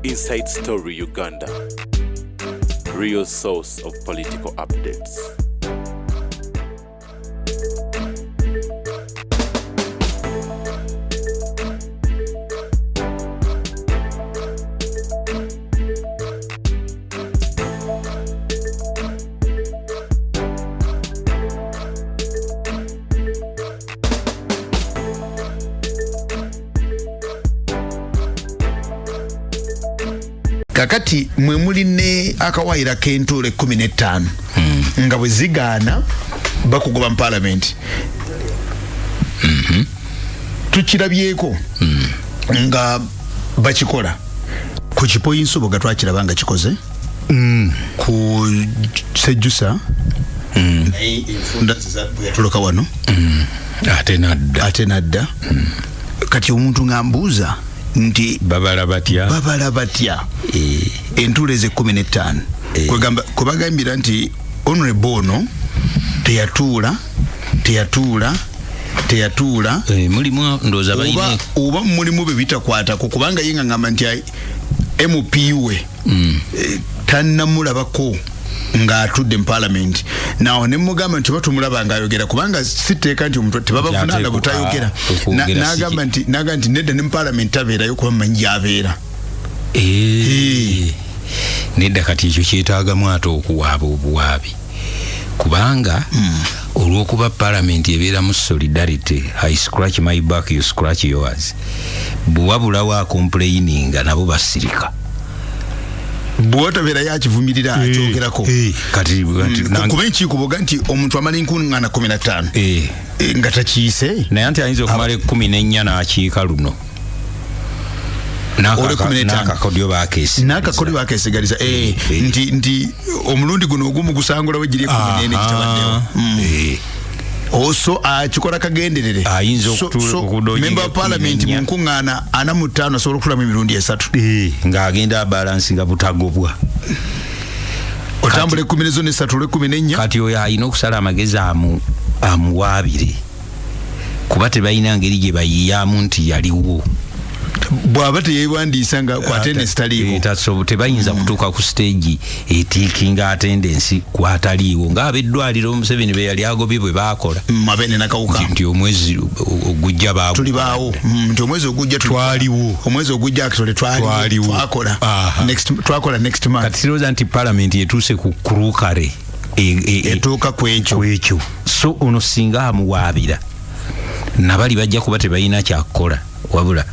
Inside Story Uganda, real source of political updates. Kakati mwe muli ne akawaira k'entule 15 nga bwe zigaana bakugoba mu parliament. Tukirabyeko nga bakikola ku kipoyinso boga twakirabanga kikoze ku sejusa enfunda zatuloka wano ate nadda kati omuntu ngambuuza nti babala batya entule ze 15 kwegamba kubagambira nti honorable ono teyatuula mulimu ndoza bayine oba mulimu be bitakwata kubanga yenga ngamba nti MP we tannamulabako nga atudde mu parliament nawo ne mugamba nti batumulaba nga ayogera kubanga siteeka nti omuntu tebabavunana butayogera naga nti nedda ne mu parliament abeerayo kuba manyi abeera nedda kati ekyo kyetaagamu ate okuwaaba obuwaabi kubanga olw'okuba parliament ebeera mu solidarity, I scratch my back, you scratch yours, bwabulawo akomplaininga nabo basirika bwota bera yakivumirira akyogerako kati kuba enkiiko boga nti omuntu amala enkuŋŋaana 15 nga takiise naye anti ayinza okumala 14 n'akiika luno n'akakodyo bakeesigaliza nti omulundi guno ogumu gusangula we giri 14 kitabaddewo oso akikola kagenderere ayinza okudonya member of parliament mu nkuŋŋaana 45 asobola okutulamu emirundi 3 ng'agenda abalansi nga butagobwa otambula 13 14 kati oyo alina okusala amagezi amuwaabire kuba tebalina ngeri gye bayiyamu nti yaliwo bwaba teyewandiisa nga ku attendance taliiwo tebayinza kutuuka ku stage etiikinga attendance kwataliiwo ng'abeddwaliro Museveni be yali agobye bwe baakola mabene nakawuka nti omwezi ogujja tulibaawo nti omwezi ogujja twaliwo omwezi ogujja akitole twaliwo twakola next month kati sirowooza nti parliament etuuse ku kurukare etuuka kwekyo so ono singa amuwaabira nabali bajja kuba tebalina kyakukola wabula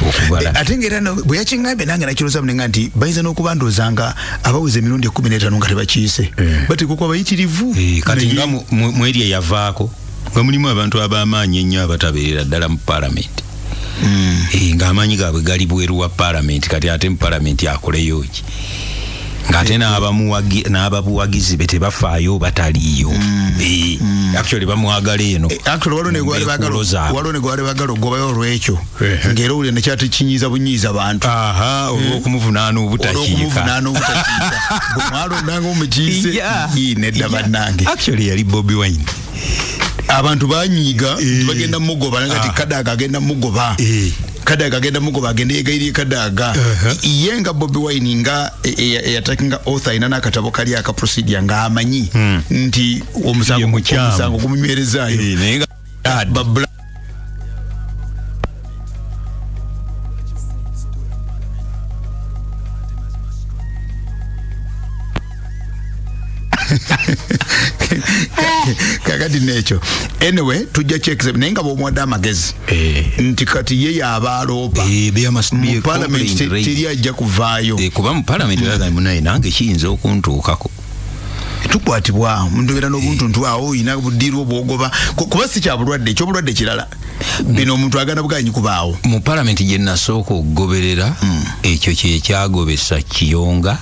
okubala ate ngera bwe yakiŋŋambe nange nakiroza munenga nti bayinza n'okuba ndozanga abaweza emirundi 15 nga tebakiise bateekwa kuba bayitirivu kati nga mu eri eyavaako nga mulimu abantu ab'amaanyi ennyo abatabeerera ddala mu parliament ng'amaanyi gaabwe gali bweru wa parliament kati ate mu parliament akoleyo ki ng'ate n'ababuwagizi be tebafaayo bataliiyo actually bamuwagala eno waliwo ne gwali bagala ogobayo olwekyo ng'era owulira nekyatikinyiiza bunyiiza bantu olw'okumuvunaana obutakiika bwe mwalondanga omukiise nedda bannange actually yali Bobi Wine abantu banyiiga bagenda mugoba nangati Kadaga agenda mugoba Kadaga agenda mugoba agenda yegairi Kadaga yenga Bobi Wine nga yatakinga author ina nakatabo kali aka procedure nga amanyi nti omusango gumunywerezayo kakati nekyo anyway tujja check naye nga bw'omuwadde amagezi nti kati ye yabaaloopa mu parliament teri ajja kuvaayo kuba mu parliament munaye nange kiyinza okuntuukako tukwatibwa mundobeera n'obuntuntu awo oyina buddiirwa obwogoba kuba si kyabulwadde ekyobulwadde kirala bino omuntu agana buganyi kubaawo mu parliament gye nasooka okugoberera ekyo kyekyagobesa Kiyonga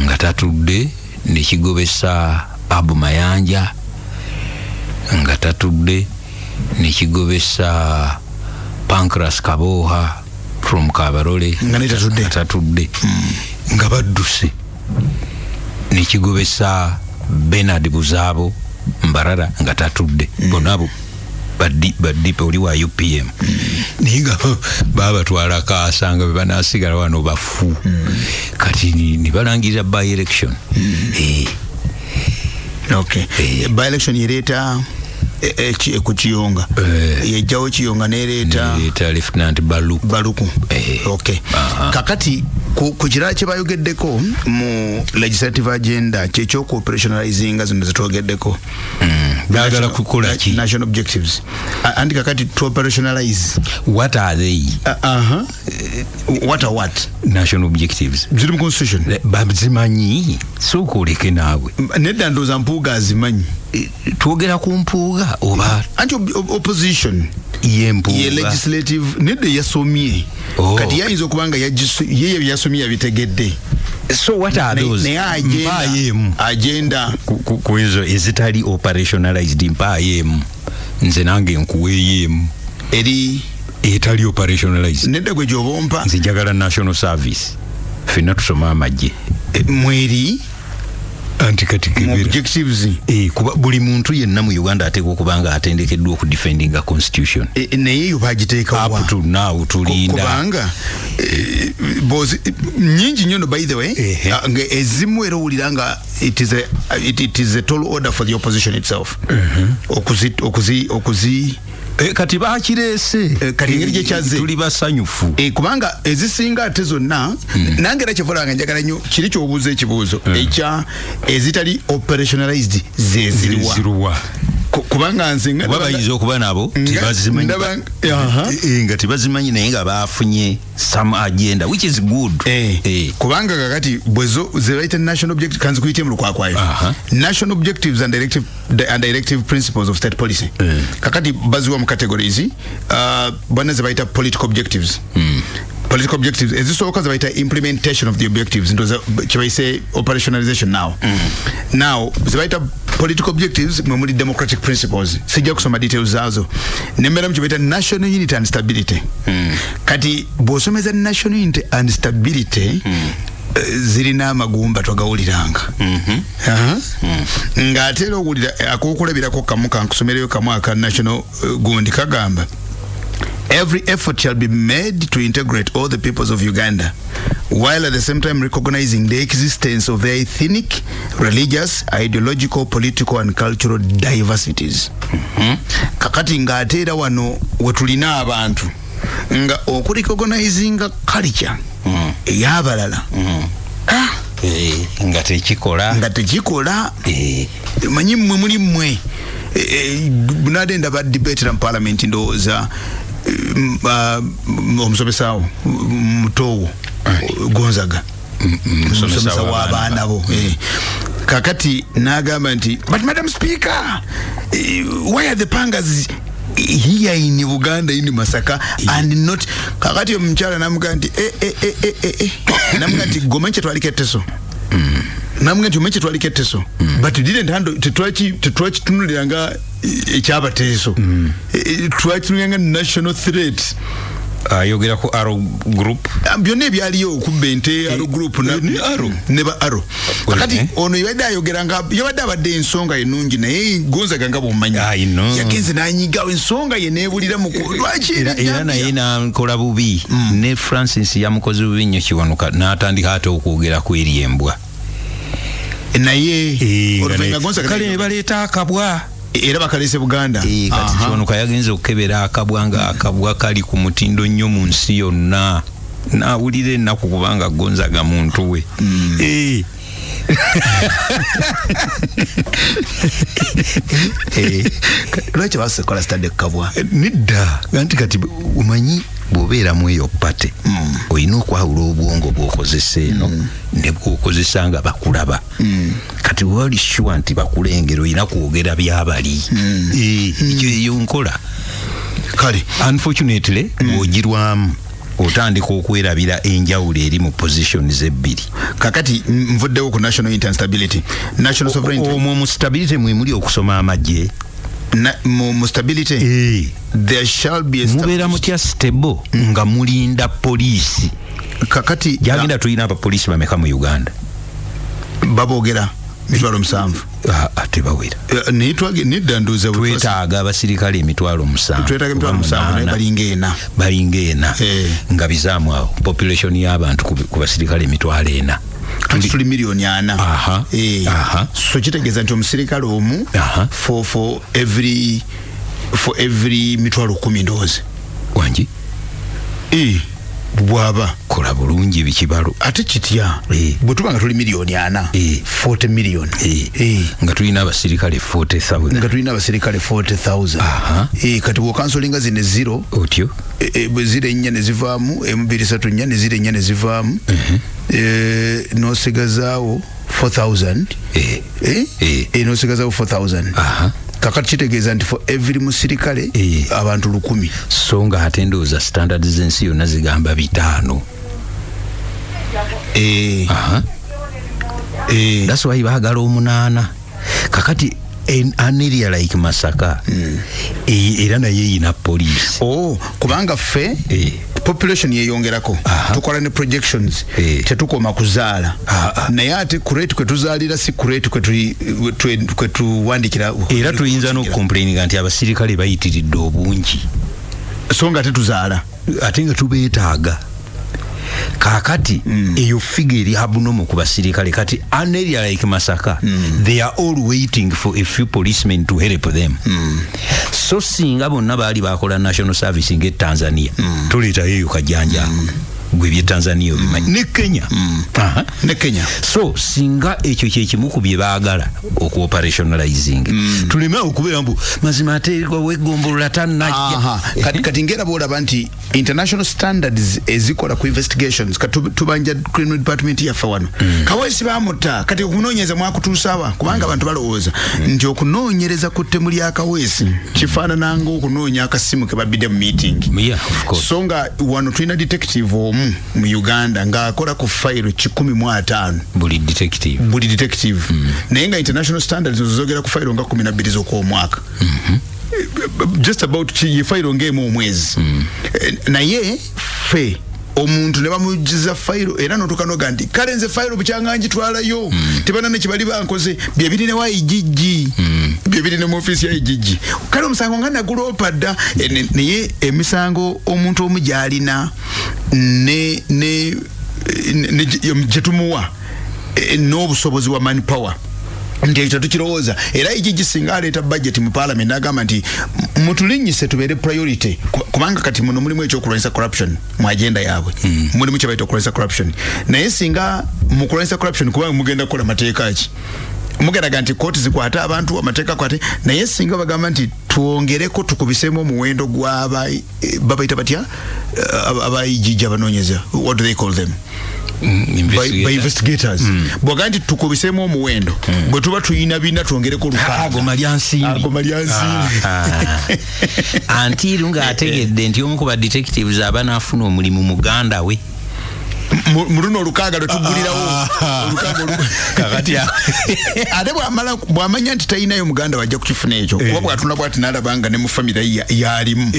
nga tatudde nekigobesa Abu Mayanja nga tatudde nekigobesa Pancras Kaboha from Kabarole nga tatudde nga badduse nekigobesa Bernard Buzaabo Mbarara nga tatudde bonabo baddipe oli wa UPM niga baba twala kasanga banasigala wano bafu kati ni balangirira by election okay by election yereta kuchiyonga yejawo chiyonga nereta Lieutenant Baluku okay kakati kujira kye bayogeddeko mu legislative agenda kyekyo ku operationalizing zino zitogeddeko dagala kukola ki national objectives and kakati to operationalize what are they what national objectives ziri mu constitution bazimanyi so koleke nawe nedda ndoza mpuuga azimanyi twogera ku mpuuga oba anti opposition ye legislative nedda yasomye kati yayinza okubanga yeye yasomye yabitegedde so what are those agenda ku izo ezitali operationalized mpayemu nze nange nkuweeyemu eri etali operationalized nedda gwe gyobompa nze njagala national service fenna tusoma amagye mweri objectives kuba buli muntu yenna mu Uganda ateeka okubanga atendekeddwa okudefendinga constitution naye yo bagiteekawa up to now tulinda kubanga nyingi nyono by the way ezimu era owulira nga it is a tall order for the opposition itself okuzi kati bakirese kati engeri gyekyaze tuli basanyufu kubanga ezisinga ate zonna nange era kyevulanga njagala nnyo kiri kyobuuza ekibuuzo ekya ezitali operationalized zeziriwa kubanga nze nga bayinza okuba nabo tebazimanyi nga tebazimanyi naye nga bafunye some agenda which is good kubanga kakati bwezo zebayita national objectives kanzi kuyite mu lukwakwayo national objectives and directive principles of state policy kakati baziwa mu categories bwana zebayita political objectives political objectives ezisooka zebayita implementation of the objectives ndoza kyebayise operationalization now zebayita political objectives mwe democratic principles sijja kusoma details zazo nemera mkibayita national unity and stability kati bw'osomeza national unity and stability zirina amagumba twagawuliranga ng'atera owulira akokulabirako kamu kankusomereyo kamu aka national gundi kagamba every effort shall be made to integrate all the peoples of Uganda while at the same time recognizing the existence of their ethnic, religious, ideological, political and cultural diversities. Kakati ng'ateera wano wetulina abantu nga okurecognizing culture ey'abalala nga tekikola manyi mmwe muli mmwe bunadenda ba debate mu parliament ndowooza omusomesaawo mutowo Gonzaga omusomesa w'abaana bo kakati n'agamba nti but Madam Speaker why are the pangas here in Uganda in Masaka and not kakati omukyala namuga nti namuga nti gomenche twaliketteso namuga nti omenche twaliketteso but didn't handle tetwakitunuliranga ekyabateeso twakitunuliranga national threat ayogera ku Arrow group byonna ebyaliyo okubba ente Arrow group ne ba Arrow kakati ono yabadde abadde ensonga ennungi naye Gonzaga nga bw'omumanyi yagenze n'anyigawo ensonga ye neebulira mu lwaki era naye n'akola bubi ne Francis yamukoze bubi nnyo Kiwanuka n'atandika ate okwogera ku eri embwa naye oluvanyuma Gonzaga kale ne baleeta akabwa era bakalese Buganda kati Kiwanuka yagenze okukebera akabwa nga akabwa kali ku mutindo nnyo mu nsi yonna n'awulira ennaku kubanga Gonzaga muntu we lwaki basekola stade kabwa nidda anti kati umanyi bw'obeeramu eyo pate olina okwawula obwongo bw'okozesa eno ne bw'okozesa nga bakulaba kati wali sure nti bakulengera olina kwogera byabali ekyo eyo nkola kale unfortunately bw'ogirwamu otandika okwerabira enjawulo eri mu positions ebbiri kakati nvuddewo ku national unity and stability national sovereignty omwo mu stability mwe muli okusoma amagye mu stability there shall be a mubeera mutya stable nga mulinda poliisi kakati jagenda tulina abapoliisi bameka mu Uganda baboogera mitwalo 7 tebawera neddanduza twetaaga abasirikale emitwalo 7 balinga ena nga bizaamu awo population y'abantu ku basirikale emitwalo 4 tuli milioni 4 so kitegeeza nti omusirikale omu for every mitwalo 10 ndowooza wangi bwaba kola bulungi bikibalo ate kitya bwe tuba nga tuli milioni 4 40 million nga tulina abasirikale 40,000 kati bw'okansolinga zine zero otyo bwe zire 4 ne zivaamu 234 ne zire 4 ne zivaamu n'osigazaawo 4,000 n'osigazaawo 4,000 kakati kitegeeza nti for every musirikale abantu 100 so nga ate ndowooza standards z'ensi yonna zigamba 5 that's why baagala 8 kakati an area like Masaka era naye yina police kubanga ffe population yeyongerako tukola ne projections tetukoma kuzaala naye ate kurate kwe tuzaalira si kurate kwe tuwandikira era tuyinza n'okucomplaininga nti abasirikale bayitiridde obungi so nga tetuzaala ate nga tubeetaaga kakati eyo figure eri abnormal ku basirikale kati an area like Masaka they are all waiting for a few policemen to help them so singa bonna baali bakola national service nge Tanzania tuleeta yeyo kajanja gwe bye Tanzania obimanyi ne Kenya so singa ekyo kyekimu ku bye baagala oku-operationalizing tuleme okubeera mbu mazima ate wegombolola tannajja kati ngera boolaba nti international standards ezikola ku investigations tubanja criminal department yaffe wano kawesi bamutta kati okunoonyereza mwakutuusaawa kubanga abantu balowooza nti okunoonyereza ku ttemu lya kawesi kifaanana ng'okunoonya akasimu ke babidde mu meeting so nga wano tulina detective omu mu Uganda ng'akola ku file 105 buli detective naye nga international standards zogera ku file nga 12 z'okw'omwaka just about file ng'emu omwezi naye ffe omuntu ne bamugiza file era notukanoga nti kale nze file bukyanga ngitwalayo tebana ne kibali bankoze bye biri ne wa igigi bye biri ne mu office ya igigi kale omusango nga nagulopa dda naye emisango omuntu omujjalina ne jetumuwa n'obusobozi wa manpower nti ekyo tukirowooza era igigi singa aleeta budget mu parliament n'agamba nti mutulinyise tubeere priority kubanga kati muno mulimu ekyokulwanyisa corruption mu agenda yaabwe mulimu kye bayita okulwanyisa corruption naye singa mu kulwanyisa corruption kubanga mugenda kukola mateeka ki mugeraga nti kooti zikwate abantu amateeka kwate naye singa bagamba nti twongereko tukubisemu omuwendo gw'aba babayita batya abayigigi abanoonyeza what do they call them by investigators bwaga nti tukubisemu omuwendo bwe tuba tuyina bina twongereko ago malyansimbi antiru ng'ategedde nti omu ku ba detectives aba naafuna omulimu muganda we muruno olukaaga lwetugulirawo kakati ate bwamanya nti talinayo muganda wajja kukifuna ekyo kuba bwatuna bwati nalabanga ne mu famire yalimu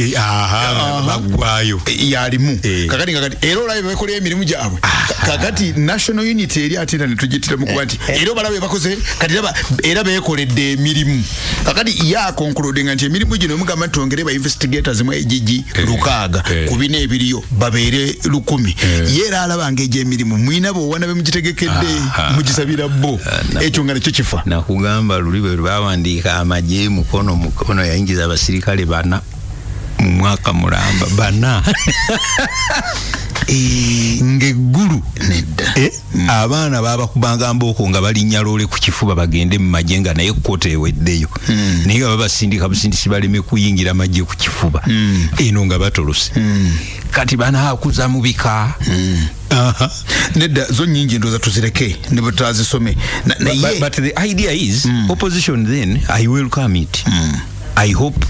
bagwayo yalimu kakati era olabe bekolera emirimu gyabwe kakati national unity eri ate era netugitiramu kuba nti era obalabe bakoze kati era bekoledde emirimu kakati yakonkludinga nti emirimu gino emugamba nti twongere ba investigators mu egigi lukaaga ku bina ebiriyo babeere 100 yeera alaba ng'egyo emirimu mwina Owana be mugitegekedde mugisabira bo ekyo nga nakyo kifa nakugamba luli bwe bawandiika amagye mukono yayingiza abasirikale 4 mu mwaka mulamba 4 ng'eggulu nedda abaana babakubanga mbooko nga balinnya loole ku kifuba bagende mu magye nga naye kkoota eweddeyo naye nga babasindika busindisi baleme kuyingira magye ku kifuba eno nga batolose kati banaakuza mu bika nedda zo nyingi ndowooza tuzireke ne bwe tutazisome but the idea is opposition then I welcome it I hope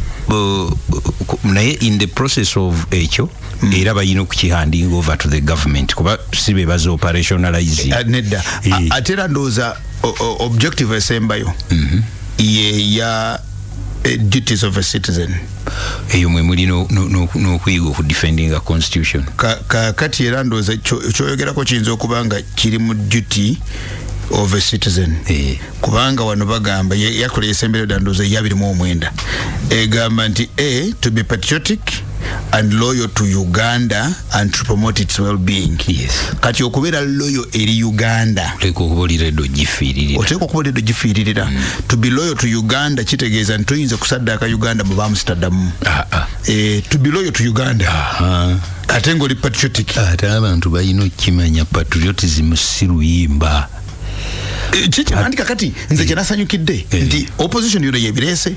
naye in the process of ekyo era bayina okukihanding over to the government kuba sibe baza operationalizing nedda ate era ndowooza objective esembayo ye ya duties of a citizen eyo mwe muli n'okuyiga okudefending a constitution kati era ndowooza kyoyogerako kiyinza okuba nga kiri mu duty of a citizen. Kubanga wano bagamba yakole esembero dandoza yabiri mu omwenda. Egamba nti to be patriotic and loyal to Uganda and to promote its well-being. Yes. Kati okubeera loyal eri Uganda. Oteko okubolira eddo gifiiririra. To be loyal to Uganda kitegeeza nti toyinza kusaddaaka Uganda bwe bamusitaddamu. To be loyal to Uganda. Ate ng'oli patriotic. Ate abantu balina okukimanya patriotism si luyimba. Chichi kati nze kyenasanyukidde nti opposition yona yebireese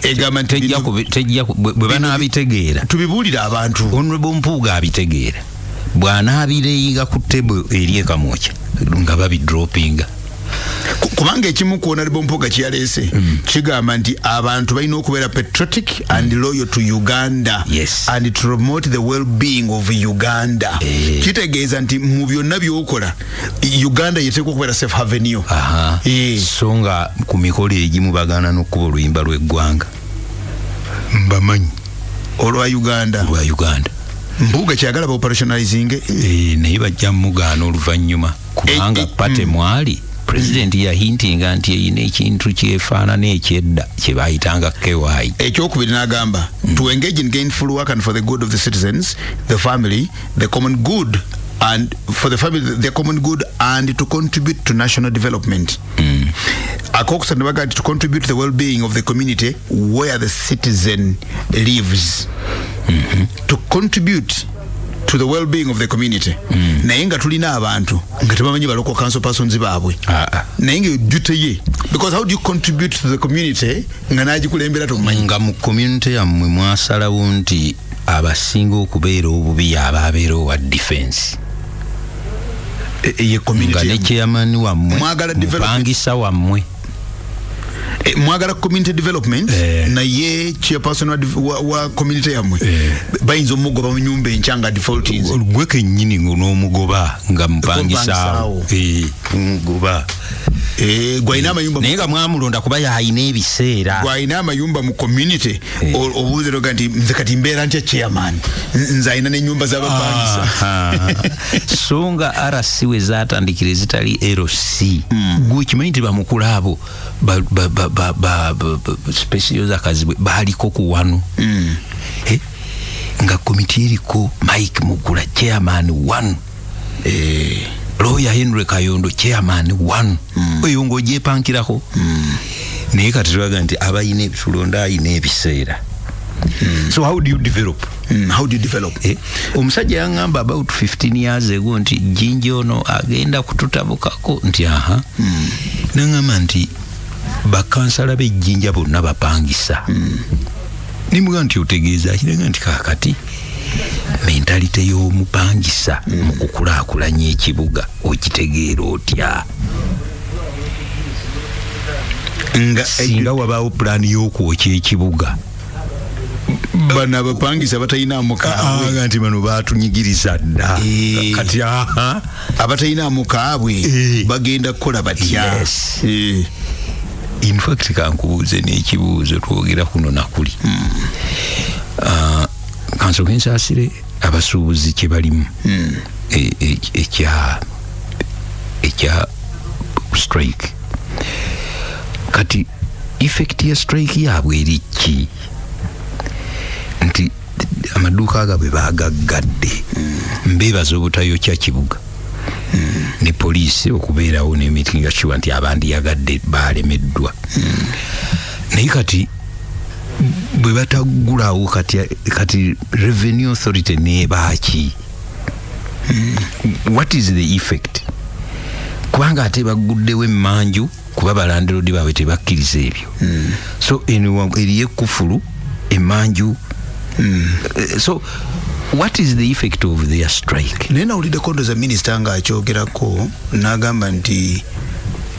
egamba nti tejja bwe banabitegeera tubibuulira abantu. Honorable Mpuuga abitegeera bw'anaabireeyiga ku table eri ekamwokya nga babidropinga. Kubanga ekimu ku Honorable Mpuuga kyeyaleese kigamba nti abantu balina okubeera patriotic and loyal to Uganda. Yes. And to promote the well-being of Uganda. Kitegeeza nti mu byonna by'okola Uganda yeteekwa okubeera safe haven yo. So nga ku mikolo egimu bagaana n'okkuba oluyimba lw'eggwanga mbamanyi olwa Uganda. Mpuuga kyagala ba operationalizing naye bajja mugaana oluvannyuma kubanga pate mwali President yahintinga nti eyina ekintu kyefaanana ekyedda kye baayitanga KY. Ekyokubiri n'agamba to engage in gainful work and for the good of the citizens, the family, the common good, and for the family, the common good, and to contribute to national development. Akokusana to contribute to the well-being of the community where the citizen lives. To contribute to the well-being of the community. Naye nga tulina abantu nga tebamanyi baloko council persons baabwe. Naye nga ojjuteye because how do you contribute to the community nga nagikulembera tomanyi? Nga mu community yammwe mwasalawo nti abasinga okubeera obubi ababeera owa defense. Ye community nga ne chairman wammwe mupangisa wammwe mwagala community development na ye chairperson wa community yamwe bayinza omugoba mu nyumba enchanga default is gwe kennyini n'omugoba nga mpangisa mugoba gwaina amayumba naye nga mwamulonda kuba yayina ebiseera gwaina amayumba mu community obuuze noga nti nze kati mbeera ntya chairman nze ayina n'ennyumba z'abapangisa so nga RC we zaatandikira ezitali LC gwe kimanyi nti bamukula abo special zakazibwe baliko ku wano nga komiti eriko Mike Mugula chairman 1 Lawyer Henry Kayondo chairman 1 oyo ng'ogyepankirako naye kati tulaga nti abayina ebitulonda ayina ebiseera. So how do you develop? Omusajja yangamba about 15 years ago nti Jinja ono agenda kututabukako nti nangamba nti bakansala b'Ejjinja bonna bapangisa. Nimuga nti otegeeza kiraga nti kakati mentalite y'omupangisa mu kukulaakulanya ekibuga okitegeera otya? Nga singa wabaawo pulaani y'okwokya ekibuga bano abapangisa batalina mukaabwe nti bano baatunyigiriza dda kati abatalina mukaabwe bagenda kukola batya? In fact kankubuuze n'ekibuuzo twogera kuno nakuli kansoke nsaasire abasuubuzi kye balimu ekya strike kati effect ya strike yaabwe eri ki nti amaduuka agabwe baagaggadde mbeebaza obutayokya kibuga ne poliisi okubeerawo n'emitingi gakiwa nti abandiyagadde baalemeddwa naye kati bwe batagulawo kati revenue authority nebaaki what is the effect? Kubanga ate baguddewo emmanju kuba balandiroodi baabwe tebakkiriza ebyo so eriyo ekkufulu emmanju so what is the effect of their strike? Naye nawulidde kondo za minisita ng'akyogerako n'agamba nti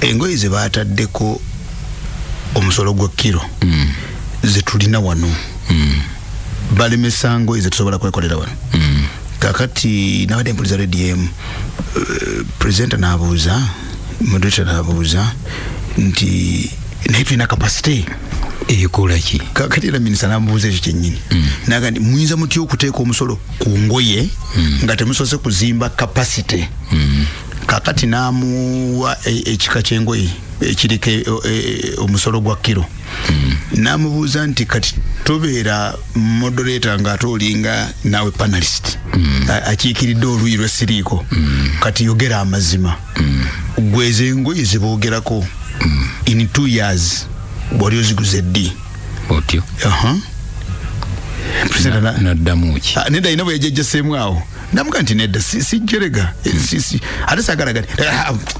engoye ze baataddeko omusolo gwa kiro zetulina wano balemesa ngoye zetusobola kwekolera wano kakati nabadde mpuliza radio presenter n'abuuza moderator n'abuuza nti naye tulina capacity ekola ki kakati era minisita n'amubuuza ekyo kyennyini naga nti muyinza mutya okuteeka omusolo ku ngoye nga temusoose kuzimba capacity kakati namuwa ekika ky'engoye ekiriko omusolo gwa kilo namubuuza nti kati tobeera moderator ng'ate olinga naawe panelist akiikiridde oluuyi lw'essiriiko kati yogera amazima gweze engoye ziboogerako in 2 years bw'oli oziguze ddi otyo naddamu ki nedda ina bwe yajjajjaseemu awo namuga nti nedda sijjerega ate saagala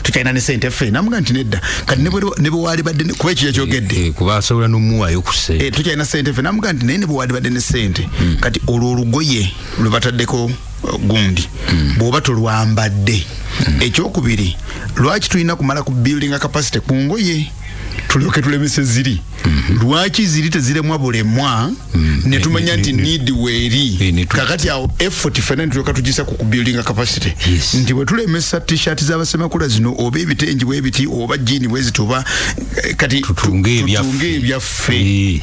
tukyalina ne sente ffe namuga nti nedda kati ne bwe waali badde kuba ekyo yakyogedde kuba asobola n'omuwaayo ku ssente tukyalina sente ffe namuga nti naye ne bwe waali badde ne sente kati olwo olugoye lwe bataddeko gundi bw'oba tolwambadde ekyokubiri lwaki tulina kumala ku building capacity ku ngoye tulyoke tulemese ziri lwaki ziri teziremwa bulemwa ne tumanya nti need weeri kakati awo effort fena tulyoka tugisa ku building capacity nti bwe tulemesa t-shirt z'abasemakula zino oba ebitengi bwebiti oba jini bwezituba kati tutunge ebyaffe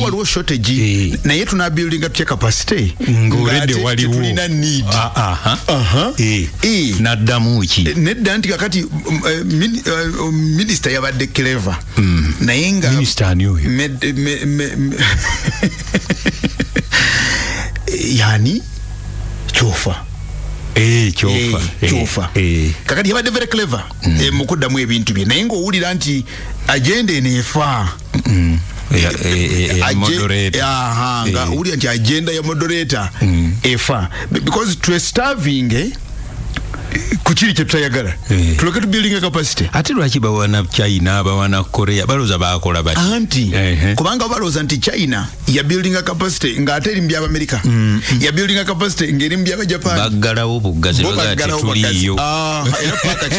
waliwo shortage naye tuna building tutya capacity ng'oledde waliwo tulina need naddamu ki nedda nti kakati minister yabadde clever naye nga minister ani oyo yani Chofa kakati yabadde very clever mu kuddamu ebintu bye naye ng'owulira nti agenda eneefa nga owulira nti agenda ya moderator efa because twestarving kuchiri kye tutayagala tuloke tu building capacity ate lwaki bawana China bawana Korea baloza bakola bati anti kubanga baloza nti China ya building capacity ng'ate eri mbya America ya building capacity ng'eri mbya Japan baggalawo bugazi bagati tuliyo era paka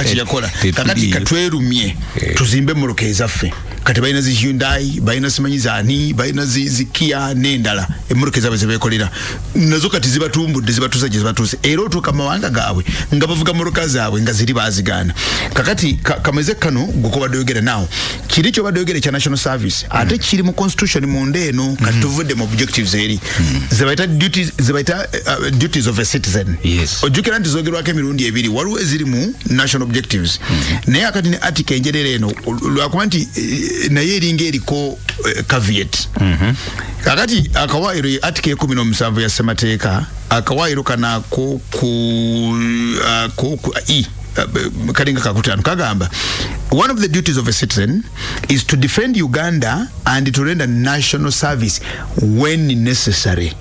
kiyakola kakati katwerumye tuzimbe moloka ezaffe kati balina zi Hyundai balina simanyi zaani balina zi Kia n'endala emmoloka ezabwe zebeekolera nazo kati zibatumbudde zibatuusa gye zibatuuse era otuuka mawanga gaabwe nga bavuga moloka zaabwe nga ziri bazigaana kakati kameze kano gukobadde oyogera naawo kiri kyobadde oyogera ekya national service ate kiri mu constitution munda eno kati tuvudde mu objectives eri zebayita duties of a citizen ojjukira nti zoogerwako emirundi ebiri waliwo eziri mu national objectives naye akati ne article enjerera eno lwakuba nti naye eringa eriko caveat kakati akawaayiro ye article 17 ya ssemateeka akawaayiro kanako kalinga kakutano kagamba one of the duties of a citizen is to defend Uganda and to render national service when necessary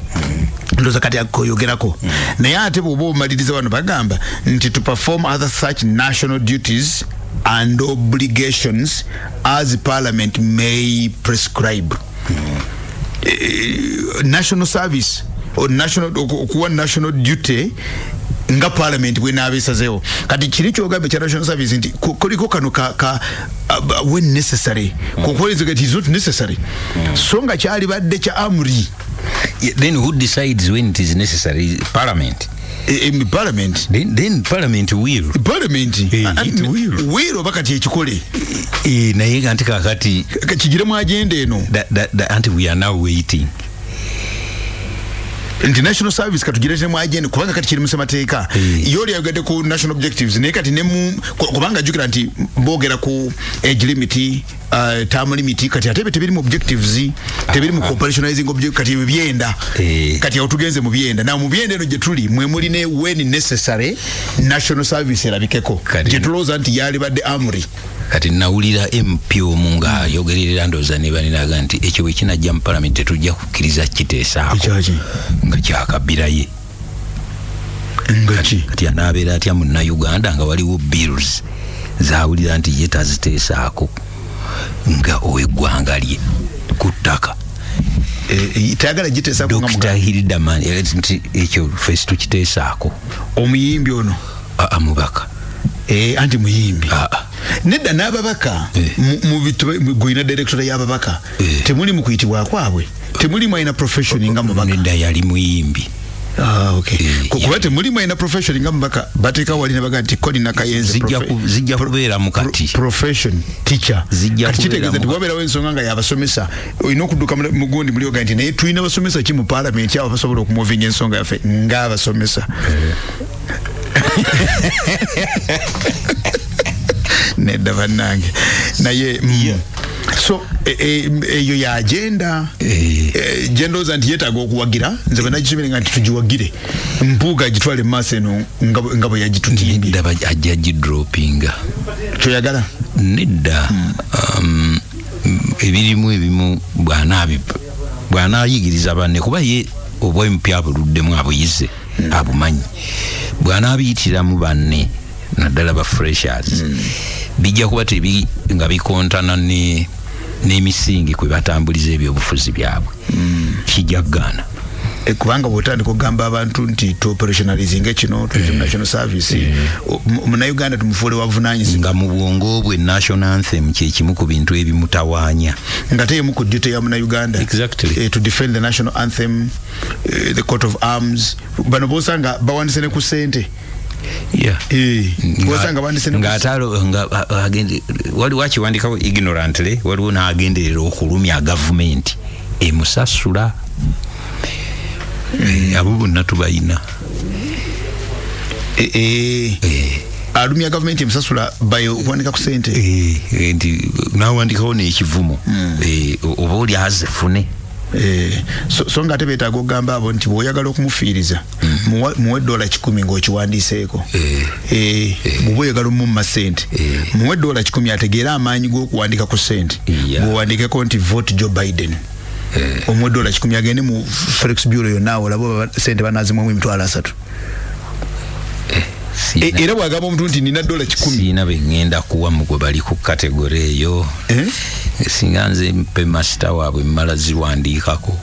ndoza kati akoyogerako naye ate bw'oba omaliriza wano bagamba nti to perform other such national duties and obligations as Parliament may prescribe. National service or national duty nga Parliament bwe naabeesazeewo kati kiri kyogambe kya national service nti kuliko kano when necessary kukoleza it is not necessary so nga kyali badde kya amri. Then who decides when it is necessary? Parliament. In Parliament. Then Parliament will. Parliament. It will. Will bakati ekikole. Naye kanti kakati kigiremu agenda eno. That we are now waiting. International service katugirete mu agenda kubanga kati kiri mu ssemateeka yoli yagadde ku national objectives naye kati ne kubanga jukira nti boogera ku age limit term limit kati ate tebiri mu objectives tebiri mu operationalizing objectives kati byenda kati otugenze mu byenda na mu byenda eno gye tuli mwe muli ne when necessary national service erabikeko gye tulooza nti yali badde amri kati nawulira MP omunga yogerera ndoza ne baniraga nti ekyo bwe kinajja mu Parliament tujja kukkiriza kiteesaako nga kyakabiraye kati anaabeera atya munna Uganda nga waliwo bills zawulira nti ye taziteesaako nga ow'eggwanga lye ku ttaka tayagala giteesaako nga Dr. Hildaman nti ekyo fesi tukiteesaako omuyimbi ono mubaka anti muyimbi nedda n'ababaka mu gwina director y'ababaka temuli mu kuyitibwa kwabwe temuli mwina profession nga mubaka nedda yali muyimbi okay kuba temuli mwina profession nga mubaka bateeka wali ne baga nti kodi nakayenze zijja kubeera mukati profession teacher kitegeeza nti wabeerawo ensonga nga yabasomesa olina okudduka mu gundi muli oga nti naye tulina basomesa ki mu Parliament abo basobola okumuvinga ensonga yaffe ng'abasomesa nedda bannange naye so eyo ya agenda gendoza nti yetaaga okuwagira nze banagisomera nti tugiwagire mpuuga gitwale maaso eno nga bwe yagitutimbye ndaba ajja gidropinga kyoyagala nedda ebirimu ebimu bw'anaayigiriza banne kuba ye obwempya abuluddemu abuyize abumanyi bw'anaabiyitiramu banne naddala ba freshers bijja kuba tebi nga bikontana n'emisingi kwe batambuliza ebyobufuzi byabwe kijja kugaana kubanga bwotandika okugamba abantu nti to operationalizinga kino national service Uganda tumufuule wavunanyizibwa nga mu bwongo bwe national anthem kyekimu ku bintu ebimutawaanya nga teyemu ku duty ya Uganda exactly to defend the national anthem the coat of arms bano bosanga bawandise ne ku sente waliwo akiwandikawo ignorantly waliwo n'agenderera okulumya gavumenti emusasula abo bonna tubayina alumya gavumenti emusasula bayo okuwandika ku sente nti nawandikawo n'ekivumo oba oli azifune so nga ate beetaaga okugamba abo nti bw'oyagala okumufiiriza muwe $100 ng'okiwandiiseeko bw'oba oyagala omumma ssente muwe $100 ategeera amaanyi g'okuwandika ku ssente bw'owandikeko nti vote Joe Biden omuwe $10 agende mu Forex Bureau yonna olaba ssente banaazimuamu $30,000 era bwagamba omuntu nti nina $10 siina bengenda kuwa mu gwe bali ku kategore eyo singa nze mpe masita waabwe mmala ziwandiikako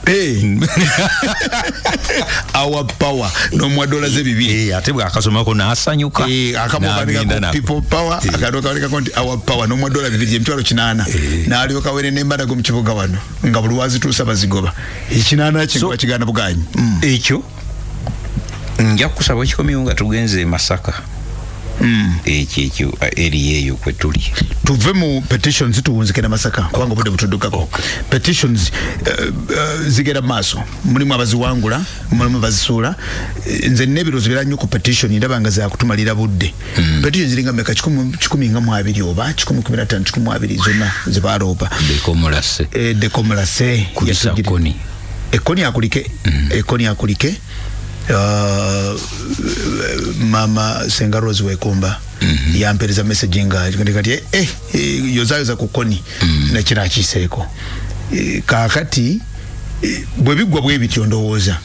our power n'omuwa $2,200 ate bw'akasomako n'asanyuka akamubandikako people power akadokawandikako nti our power n'omuwa $2,200 $800 n'alyoka were n'embadago mu kibuga wano nga buli wazituusa bazigoba ekinaana kye nga kigaana buganyi ekyo nja kusaba ekikomyewo nga tugenze Masaka ekyo eri eyo kwe tuli tuve mu petitions tuwunzike na Masaka kubanga obudde butuddukako petitions zigera maaso mulimu abaziwangula mulimu abazisuula nze n'ebirozo bira nnyo ku petition ndaba nga zakutumalira budde petitions ziringa meka 1,020 oba 1,015 1,020 zonna zibaloopa dekomulase kulisa koni ekoni akulike mama Senga Rose Wekomba yampereza message nga kati yozayoza ku koni na kira kiseeko kakati bwe bigwa bwe bityo ndowooza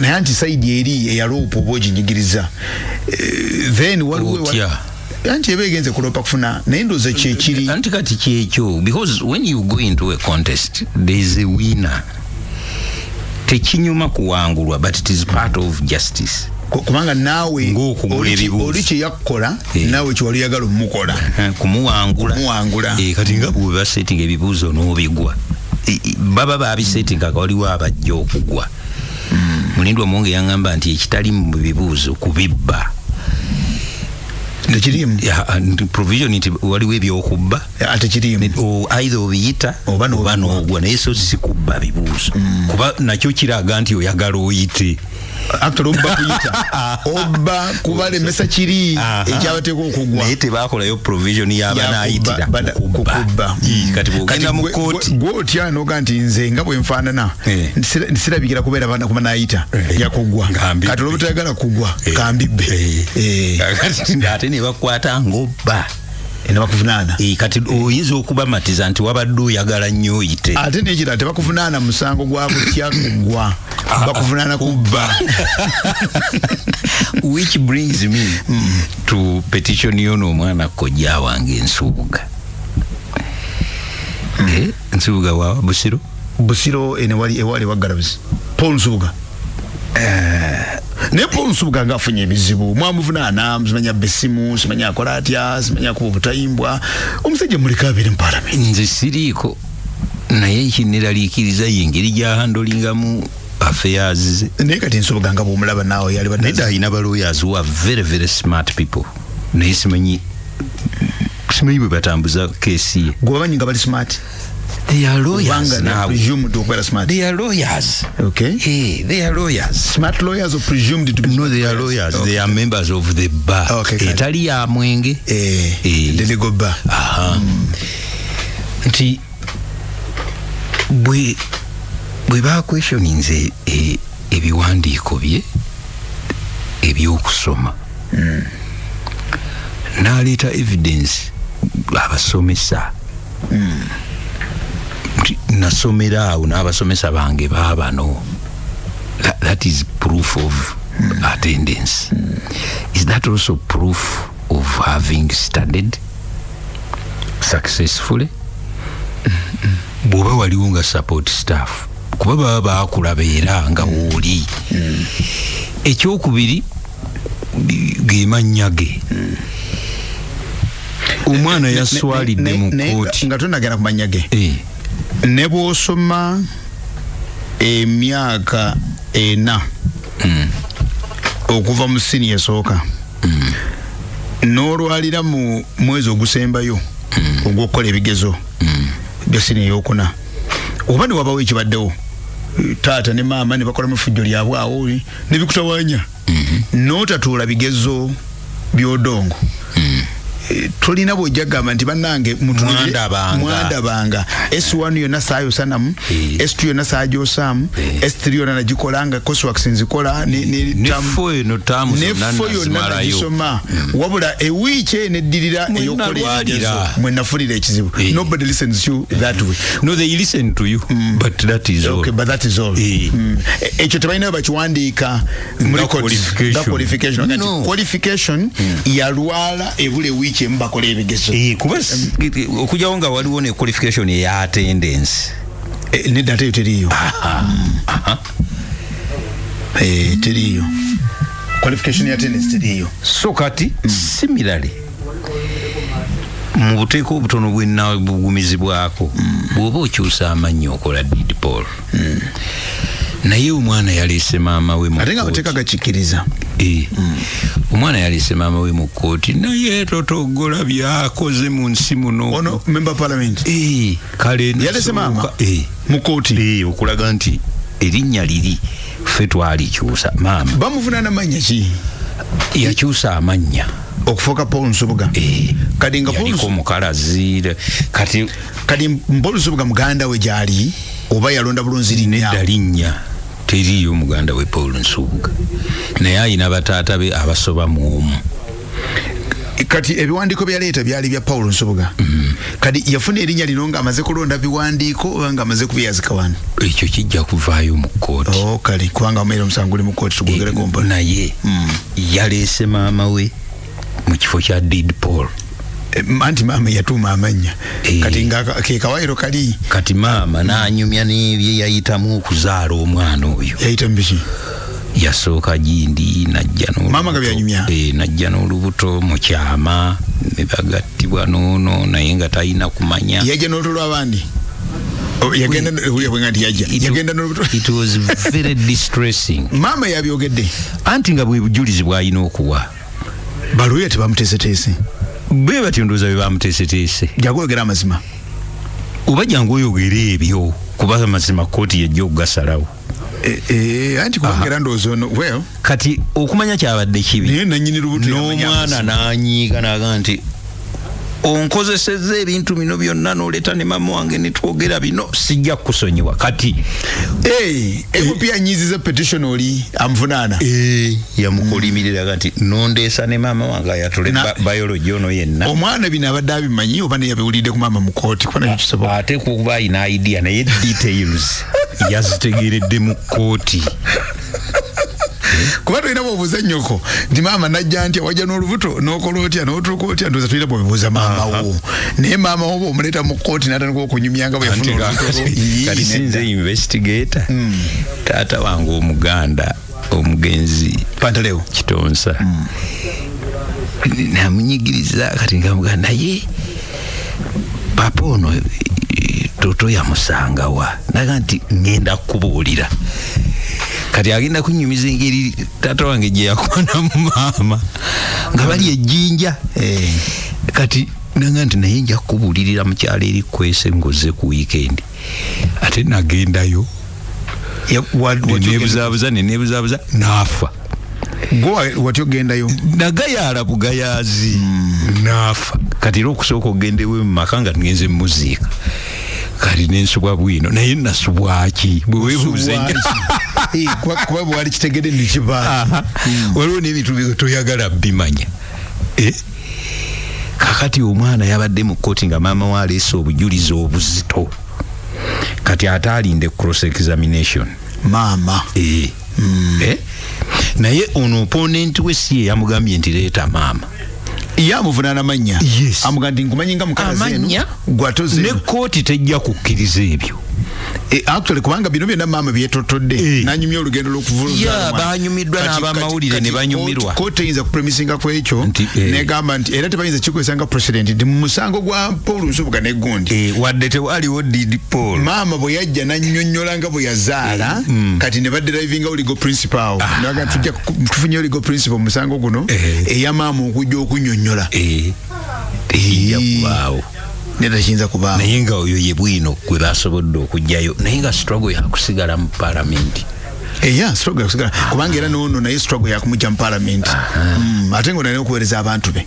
na yanti side eri eyalopo boji njigiriza then yanti ebegenze kulopa kufuna nayendoza kyekiri anti kati kyekyo because when you go into a contest there is a winner tekinyuma kuwangulwa but it is part of justice kubanga nawe oli kye yakkola nawe kyewali yagala omukola kumuwangula kati nga bwe basettinga ebibuuzo n'obigwa baba babisettinga waliwo abajja okugwa Mulindwa Omonge yangamba nti ekitali mu bibuuzo kubibba tekirimu provision nti waliwo ebyokubba ate kirimu either obiyita oba n'ogwa naye so si kubba bibuuzo kuba nakyo kiraga nti oyagala oyite actually obba kuyita obba kubalemesa kiri ekyabateeka okugwa naye tebakolayo provision y'abanaayitira kukubba kati bwogenda mu kooti gwotya noga nti nze nga bwe nfaanana sirabikira kubeera bana kuba naayita yakugwa kati olwo butayagala kugwa kambibbe ate ne bakwata ng'obba nebakuvunaana kati oyinza okubamatiza nti wabadde oyagala nnyo oyite ate nekira tebakuvunaana musango gwa butya kugwa bakuvunaana kubba which brings me to petition yono omwana kojja wange Nsubuga Nsubuga wa Busiro ewali waggalabuzi Paul Nsubuga ne Paul Nsubuga ngafunye ebizibu mwamuvunaana muzimanya besimu simanya akola atya simanya kuba obutayimbwa omusajja muleka abiri mu parliament nze siriiko naye ekinneraliikiriza yengeri gyahandolingamu affairs naye kati Nsubuga nga bw'omulaba naawe yali naye alina balawyers who are very very smart people naye simanyi bwe batambuza keesi ye gwe bamanyi nga bali smart They are lawyers now. Presumed to be smart. They are lawyers. Okay. Hey, they are lawyers. Smart lawyers or presumed to be? No, they are lawyers. Okay. They are members of the bar. Okay. Etali ya mwenge. The legal bar. Nti bwe ba questioning ebiwandiiko bye ebyokusoma. N'aleeta evidence abasomesa. Nasomera awo n'abasomesa bange baabano. That is proof of attendance. Is that also proof of having studied successfully? Bw'oba waliwo nga support staff kuba baba baakulabeera nga wooli. Ekyokubiri ge mannya ge. Omwana yaswalidde mu kooti nga tonagenda ku mannya ge. Ne bw'osoma emyaka 4 okuva mu siniya esooka n'olwalira mu mwezi ogusembayo ogw'okukola ebigezo bya siniya ey'okuna, oba ne wabawo ekibaddewo taata ne maama ne bakola mu fujjo lyabwe awo ne bikutawaanya n'otatuula bigezo by'odongo, tolina bw'ojja gamba nti bannange mwandabanga S1 yonna saayosanamu, S2 yonna saajosaamu, S3 yonna nagikolanga courseworks nzikola nefo yonna nagisoma, wabula ewiiki eneddirira ey'okukola ebigezo mwe nafulira ekizibu. Nobody listens to you that way. No, they listen to you, but that is all. Okay, but that is all. Ekyo tebalinayo bakiwandiika muri qualification. No. Qualification yalwala ebule wiiki emu bakola ebigezo. Kuba okujawo nga waliwo ne qualification eya attendance. Nedda ate teriyo. Teriyo. Qualification ya attendance teriyo. So kati similarly mu buteeko obutono bwenna bugumizibwako bw'oba okyusa amannya okola deed poll. Naye omwana yaleese maama we mu ate nga bateeka gakikkiriza. Omwana yaleese maama we mu kkooti naye totogola byakoze mu nsi muno. Ono member parliament. Kale yaleese maama mu kkooti okulaga nti erinnya liri ffe twalikyusa. Maama bamuvunaana mannya ki? Yakyusa amannya okufuuka Paul Nsubuga. Kati nga yaliko mukalazi kati Paul Nsubuga muganda we gyali oba yalonda bulunzi linnya teriyo muganda we Paul Nsubuga, naye ayina bataata be abasoba mu omu. Kati ebiwandiiko byaleeta byali bya Paul Nsubuga. Kati yafuna erinnya lino nga amaze kulonda biwandiiko oba nga amaze kubyazika wano? Ekyo kijja kuvaayo mu kkooti. Kale kubanga omubeera omusango guli mu kkooti tugwogere gompa. Naye yaleese maama we mu kifo kya deed poll. Anti maama yatuuma amannya. Kati nga ke kawairo kali. Kati maama n'anyumya n'ebye yayitamu okuzaala omwana oyo. Yayita mbiki? Yasooka Gindi najja n'olubuto. Maama nga byanyumya? Najja n'olubuto mu kyama ne bagattibwa n'ono naye nga talina kumanya. Yajja n'olubuto lw'abandi? Yagenda n'olubuto? It was very distressing. Maama yabyogedde? Anti nga bwe bujulizi bw'alina okuwa. Baluya tebamuteeseteese? Bwe batyo ndowooza bye bamuteeseteese. Jangu oyogera amazima. Oba jangu oyogere ebyo kuba amazima kkooti yajja okugasalawo. Anti kwongera ndowooza ono well kati okumanya kyabadde kibi. Naye nannyini lubuto n'omwana n'anyiiga n'aga nti onkozesezza ebintu bino byonna n'oleeta ne maama wange ne twogera bino sijja kukusonyiwa. Kati Ebipya anyiiziza petition oli amuvunaana. Yamukolimirira nti nondeesa ne maama wange ayatule biology ono yenna. Omwana bino abadde abimanyi oba ne yabiwulidde ku maama mu kkooti kuba nakyo kisoboka. Ate kuba ayina idea naye details yazitegeredde mu kkooti. Kuba tulina bw'obuuza nnyoko nti maama najja ntya wajja n'olubuto n'okola otya n'otuuka otya ndowooza tulina bw'obibuuza maama wo. Naye maama wo bw'omuleeta mu kkooti n'atandika okunyumya nga bwe yafuna olubuto. Kati sinze investigator. Taata wange Omuganda omugenzi Pantaleo Kitonsa namunyigiriza kati nga Muganda naye papa ono toto yamusanga wa naga nti ngenda kubuulira. Kati agenda kunyumiza engeri taata wange gye yakwana mu maama nga bali ejjinja. Kati nanga nti naye nja kubulirira mukyala eri kwese ngoze ku weekend ate nagendayo nebuzabuza nafa wati ogendayo nagayala bugayazi nafa kati era okusooka ogendewe mu maka nga ngenze muziika kati nensubwa bwino naye nasubwaki bwewebuuze kuba bwali kitegede nikibaa waliwo n'ebintu toyagala bimanya kakati omwana yabadde mu kkooti nga maama we aleese obujulizi obuzito kati ate alinde cross examination maama naye ono opponent we si ye yamugambye nti leeta maama yamuvunaana mannya amuga nti nkumanyi nga mukazi eno gwatoze ne kkooti tejja kukkiriza ebyo actually kubanga bino byonna maama byetotodde nanyumya olugendo lw'okuvuluza banyumiddwa n'abamawulire ne banyumirwa kkooti eyinza kupremisinga ku ekyo negamba nti era tebayinza kikozesa nga president nti mu musango gwa Paul Nsubuga ne Gundi wadde tewaliwo Didi Paul maama bwe yajja nannyonnyola nga bwe yazaala kati ne badde drivinga legal principal naga tujja kufunya legal principal mu musango guno eya maama okujja okunnyonnyola waaw netakiyinza kubaawo naye nga oyo ye bwino gwe basobodde okujjayo naye nga struggle yakusigala mu palamenti struggle yakusigala kubanga era noono naye struggle yakumujja mu palamenti ate nga onalina okuweereza abantu be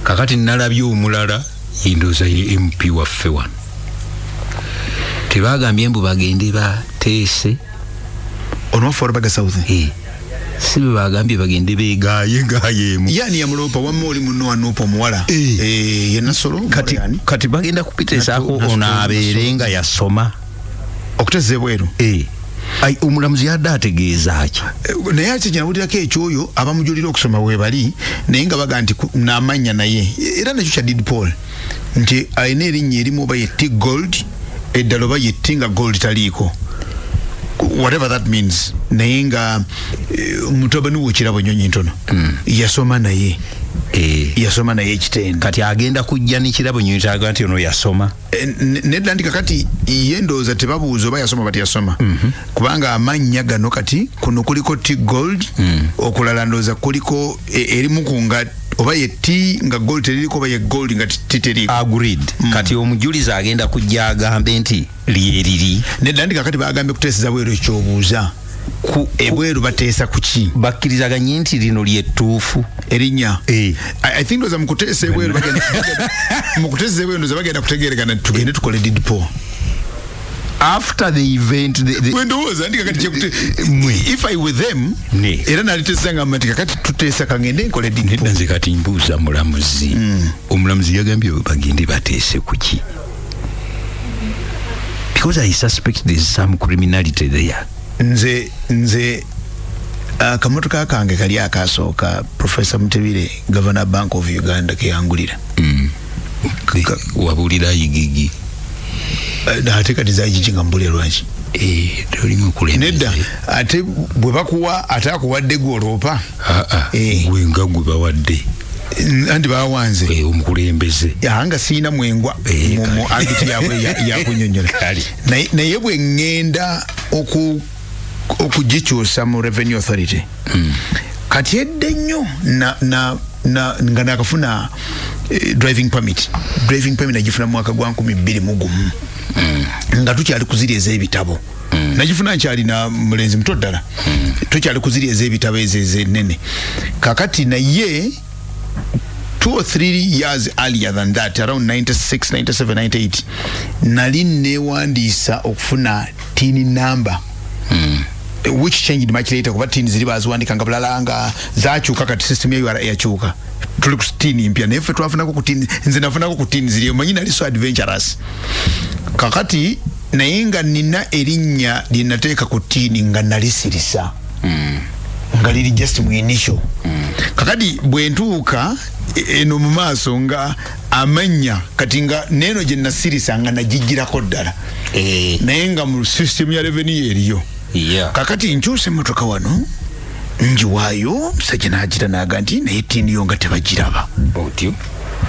kakati nalabye omulala yindooza ye MP waffe wano tebagambye mbu bagende bateese onwafa Olubaga South si bwe bagambye bagende beegayeemu yani yamulopa wamma oli muno wanuupa omuwala ye Nasolo kati bagenda kupiteesaako ono abeere nga yasoma okuteesa ebweru omulamuzi yadde ategeeza ki naye ate kinawulirako ekyoyo abamujulira okusoma webali naye nga baga nti n'amanya naye era nakyo kya Didi Paul nti alina erinnya erimu oba ye T Gold eddala oba ye T nga gold taliiko whatever that means naye nga mutabani wo kirabo nyonyi ntono yasoma naye ekitendo kati agenda kujja n'ekirabo nyonyi kyaga nti ono yasoma nedda nti kakati ye ndowooza tebabuuza oba yasoma bati yasoma kubanga amannya gano kati kuno kuliko T Gold okulala ndowooza kuliko erimu kunga oba ye T nga gold teriko oba ye gold nga T teriko agreed kati omujulizi agenda kujja agambe nti lyeriri nedda nti kakati bagambye kuteeseza bweru ekyobuuza ebweru bateesa kuki bakkirizaganye nti lino lyettuufu erinnya I think ndoza mukuteesa ebweru bagenda kutegeeregana tugende tukole Didi Paul after the event ndowooza ndi kakati if I were them era naliteesa ngamba nti kakati tuteesa kangende nkole Didi Paul nze kati mbuuza mulamuzi omulamuzi yagambye bagende bateese kuki because I suspect there's some criminality there nze akamotoka kange kali akasooka Professor Mutebire Governor Bank of Uganda keyangulira wabulira igigi ate kati zagiki nga mbulira lwaki tolimu kulembeza nedda ate bwe bakuwa ate akuwadde gwoloopa gwe nga gwe bawadde andi bawanze omukulembeze nga siina mwengwa mu agiti yabwe yakunyonyola naye bwe ngenda okugikyusa mu Revenue Authority kati edde nnyo nga nakafuna driving permit nagifuna mu mwaka gwa 2021 nga tukyali kuzirya ez'ebitabo nagifuna nkyalina mulenzi muto ddala tukyali kuzirya ez'ebitabo ezo ezenene kakati naye 2 or 3 years earlier than that, around 96, 97, 98 nali newandiisa okufuna tin number which changed much later kuba tin ziri baziwandika nga bulala nga zakyuka kati system yayo yakyuka tuli ku tin mpya naye ffe twafunako ku tin nze nafunako ku tin ziri omanyi nali so adventurous kakati naye nga nina erinnya linateeka ku tin nga nalisirisa nga liri just mu initial kakati bwentuuka eno mu maaso nga amanya kati nga neno gye nasirisa nga nagigirako ddala naye nga mu system ya revenue eriyo kakati nkyuse motoka wano njiwaayo musajja n'agira naga nti naye tini yo nga tebagiraba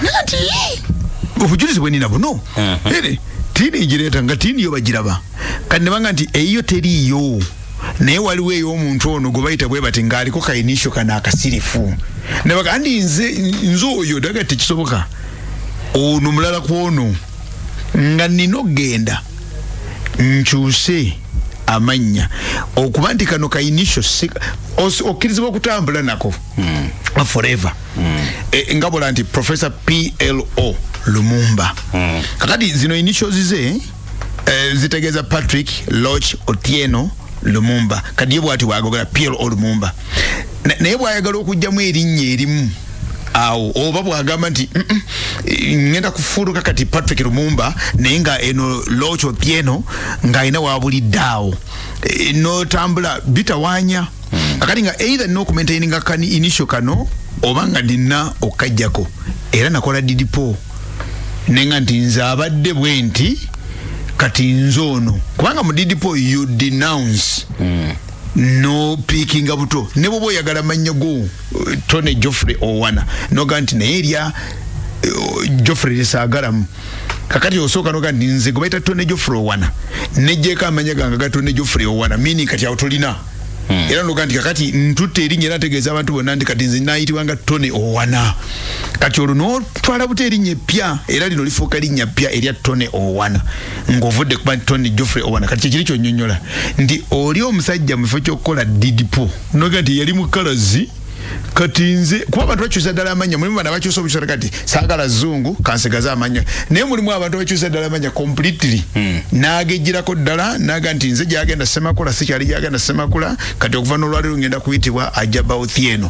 nati obujulizi bwe nina buno tini ngireeta nga tini yo bagiraba kati nebanga nti eyo teriyo naye waliwo ey'omuntu ono gwe bayita bwe bati ng'aliko kayinisho kana akasirifu ne baga ndi nze oyo daga tekisoboka ono mulala kwono nga nino genda nkyuse amanya okuba nti kano kayinisho okkirizibwa okutambula nako forever nga bola nti Professor PLO Lumumba kakati zino initials ze zitegeeza Patrick Loch Otieno Lumumba kadiye bwati wagogera PLO Lumumba naye bwayagala okujjamu erinnya erimu awo oba bwagamba nti ngenda kufuruka kati Patrick Lumumba naye nga eno Loch Otieno nga ina wabulidaawo no tambula bitawanya kakati nga either no kumaintaininga kani initial kano oba nga nina okajjako era nakola didipo nenga nti nze abadde bwenti kati nzono kubanga mu didipo you denounce no picking abuto ne bobo yagala manya go Tony Geoffrey Owana no ganti ne area Geoffrey Sagaramu kakati osoka no ganti nze go baita Tony Geoffrey Owana neje ka manya ganga ga Tony Geoffrey Owana mini kati autolina era no ganti kakati ntute erinnya nategeeza abantu bonna ndi kati nze nayitibwanga Tony Owana kati oluno twala bute erinnya eppya era lino lifuuka linnya ppya erya Tony Owana ng'ovudde kuba Tony Geoffrey Owana kati kiri kyonnyonnyola nti oli omusajja mu kifo ky'okukola didipo noga nti yali mu kalazi kati nze kuba abantu bakyusa ddala amanya mulimu bana bakyusa obusora kati saagala zungu kansegaza amanya naye mulimu abantu bakyusa ddala amanya completely n'agejjirako ddala naga nti nze gyagenda Semakula sikyali gyagenda Semakula kati okuva n'olwaliro ngenda kuyitibwa Ajaba Othieno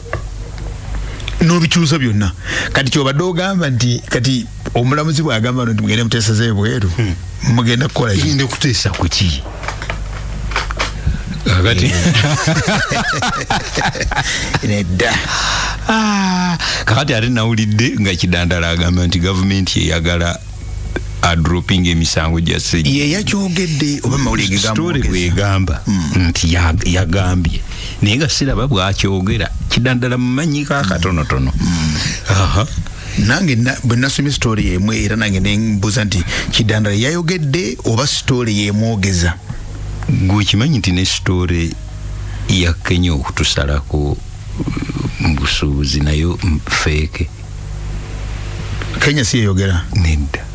n'obikyusa byonna kati kyobadde ogamba nti kati omulamuzi bw'agamba nti mugende muteesa z'ebweru mugenda kukola ngende kuteesa ku ki kakati nedda kakati ate nawulidde nga Kidandala agamba nti gavumenti eyagala adroping emisango gya sejja ye yakyogedde oba mawulire story bwegamba nti yagambye naye nga siraba bwakyogera Kidandala mumanyika akatonotono nange bwe nasomye story yemwe era nange nembuuza nti Kidandala yayogedde oba story yemwogeza gwe kimanyi nti ne story ya Kenya okutusalako mbusuubuzi nayo fake Kenya si yayogera nedda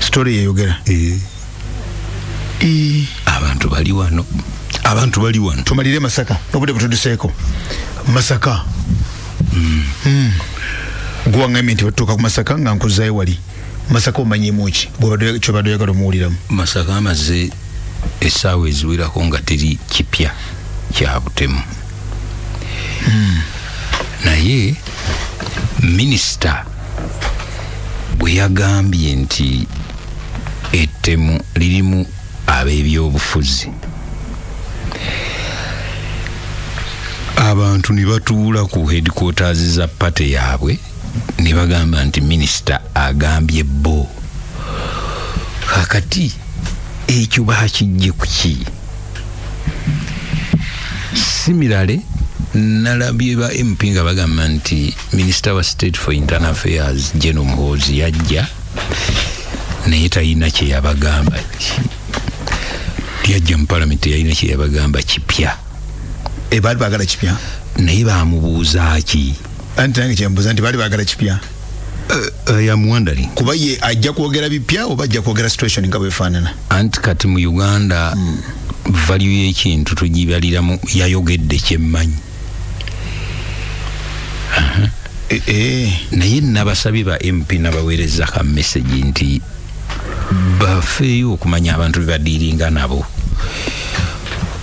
story yayogera abantu bali wano tumalire Masaka obudde butuduseeko Masaka gwangamye nti batuuka ku Masaka nga nkuzaayo wali Masaka omanyimu ki kyobadde oyagala omuwuliramu Masaka amaze essaawa eziwerako nga teri kipya kya butemu naye minisita bwe yagambye nti ettemu lirimu ab'ebyobufuzi abantu ne batuula ku headquarters za pate yaabwe ne bagamba nti minisita agambye bo kakati ekyo bakijje ku ki similarly nalabye ba MP nga bagamba nti Minister wa State for Internal Affairs General Muhoozi yajja naye talina kye yabagamba yajja mu Parliament yalina kye yabagamba kipya baali baagala kipya naye bamubuuza ki anti nange kyembuuza nti baali baagala kipya yamuwandali kuba ye ajja kwogera bipya oba ajja kwogera situation nga bwefaanana anti kati mu Uganda value y'ekintu tugibaliramu yayogedde kyemmanyi naye nabasabye ba MP nabaweereza ka message nti bafeeyo okumanya abantu bebadiiringa nabo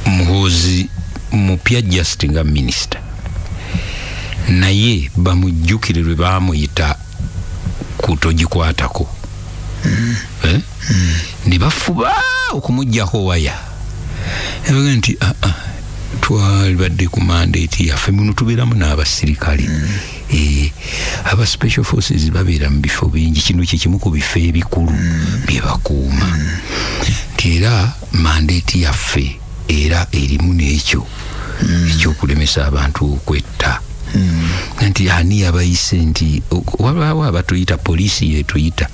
Muhoozi mupya just nga minister naye bamujjukire lwe baamuyita kutogikwatako ne bafuba okumuggyako waya ebaga nti twalibadde ku mandate yaffe muno tubeeramu n'abasirikale aba special forces babeera mu bifo bingi kino kyekimu ku bifo ebikulu bye bakuuma nti era mandate yaffe era erimu n'ekyo ekyokulemesa abantu okwetta nti ani yabayise nti wabaawo abatuyita poliisi yetuyita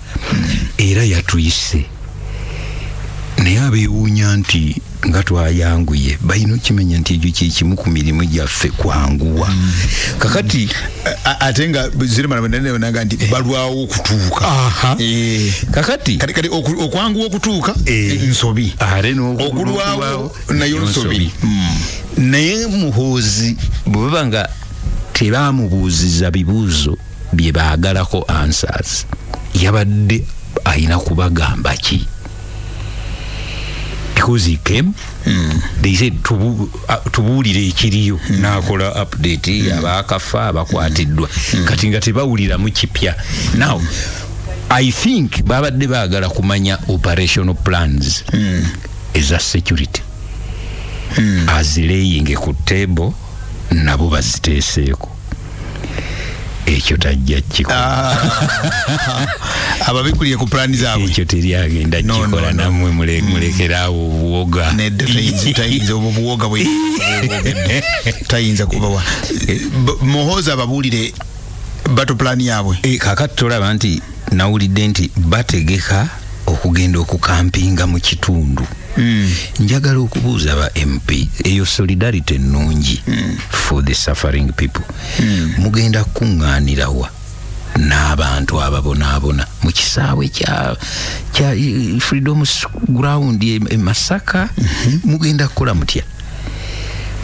era yatuyise naye abeewuunya nti nga twayanguye balina okimanya nti ekyo kyekimu ku mirimu gyaffe kwanguwa kakati ate nga zirimananga nti balwawo okutuuka kakati kati okwanguwa okutuuka nsobi okulwawo nayo nsobi naye muhoozi bwebaba nga tebamubuuziza bibuuzo bye baagalako answers yabadde ayina kubagamba ki because he came they said tubuulire ekiriyo n'akola update abaakafa abakwatiddwa kati nga tebawuliramu kipya now I think babadde baagala kumanya operational plans eza security azilaying ku table nabo baziteeseeko ekyo tajja kikola ababikuliye ku plani zaabwe ekyo teryagenda kikola namwe mulekerawo obuwoga tayinza obuwoga bwe tayinza kubawa muhoozi ababuulire battle plan yaabwe kakati tolaba nti nawulidde nti bategeka okugenda okukampinga mu kitundu njagala okubuuza ba MP eyo solidarity ennungi for the suffering people mugenda kuŋŋaanirawa n'abantu ababonaabona mu kisaawe kya Freedom Ground e Masaka mugenda kukola mutya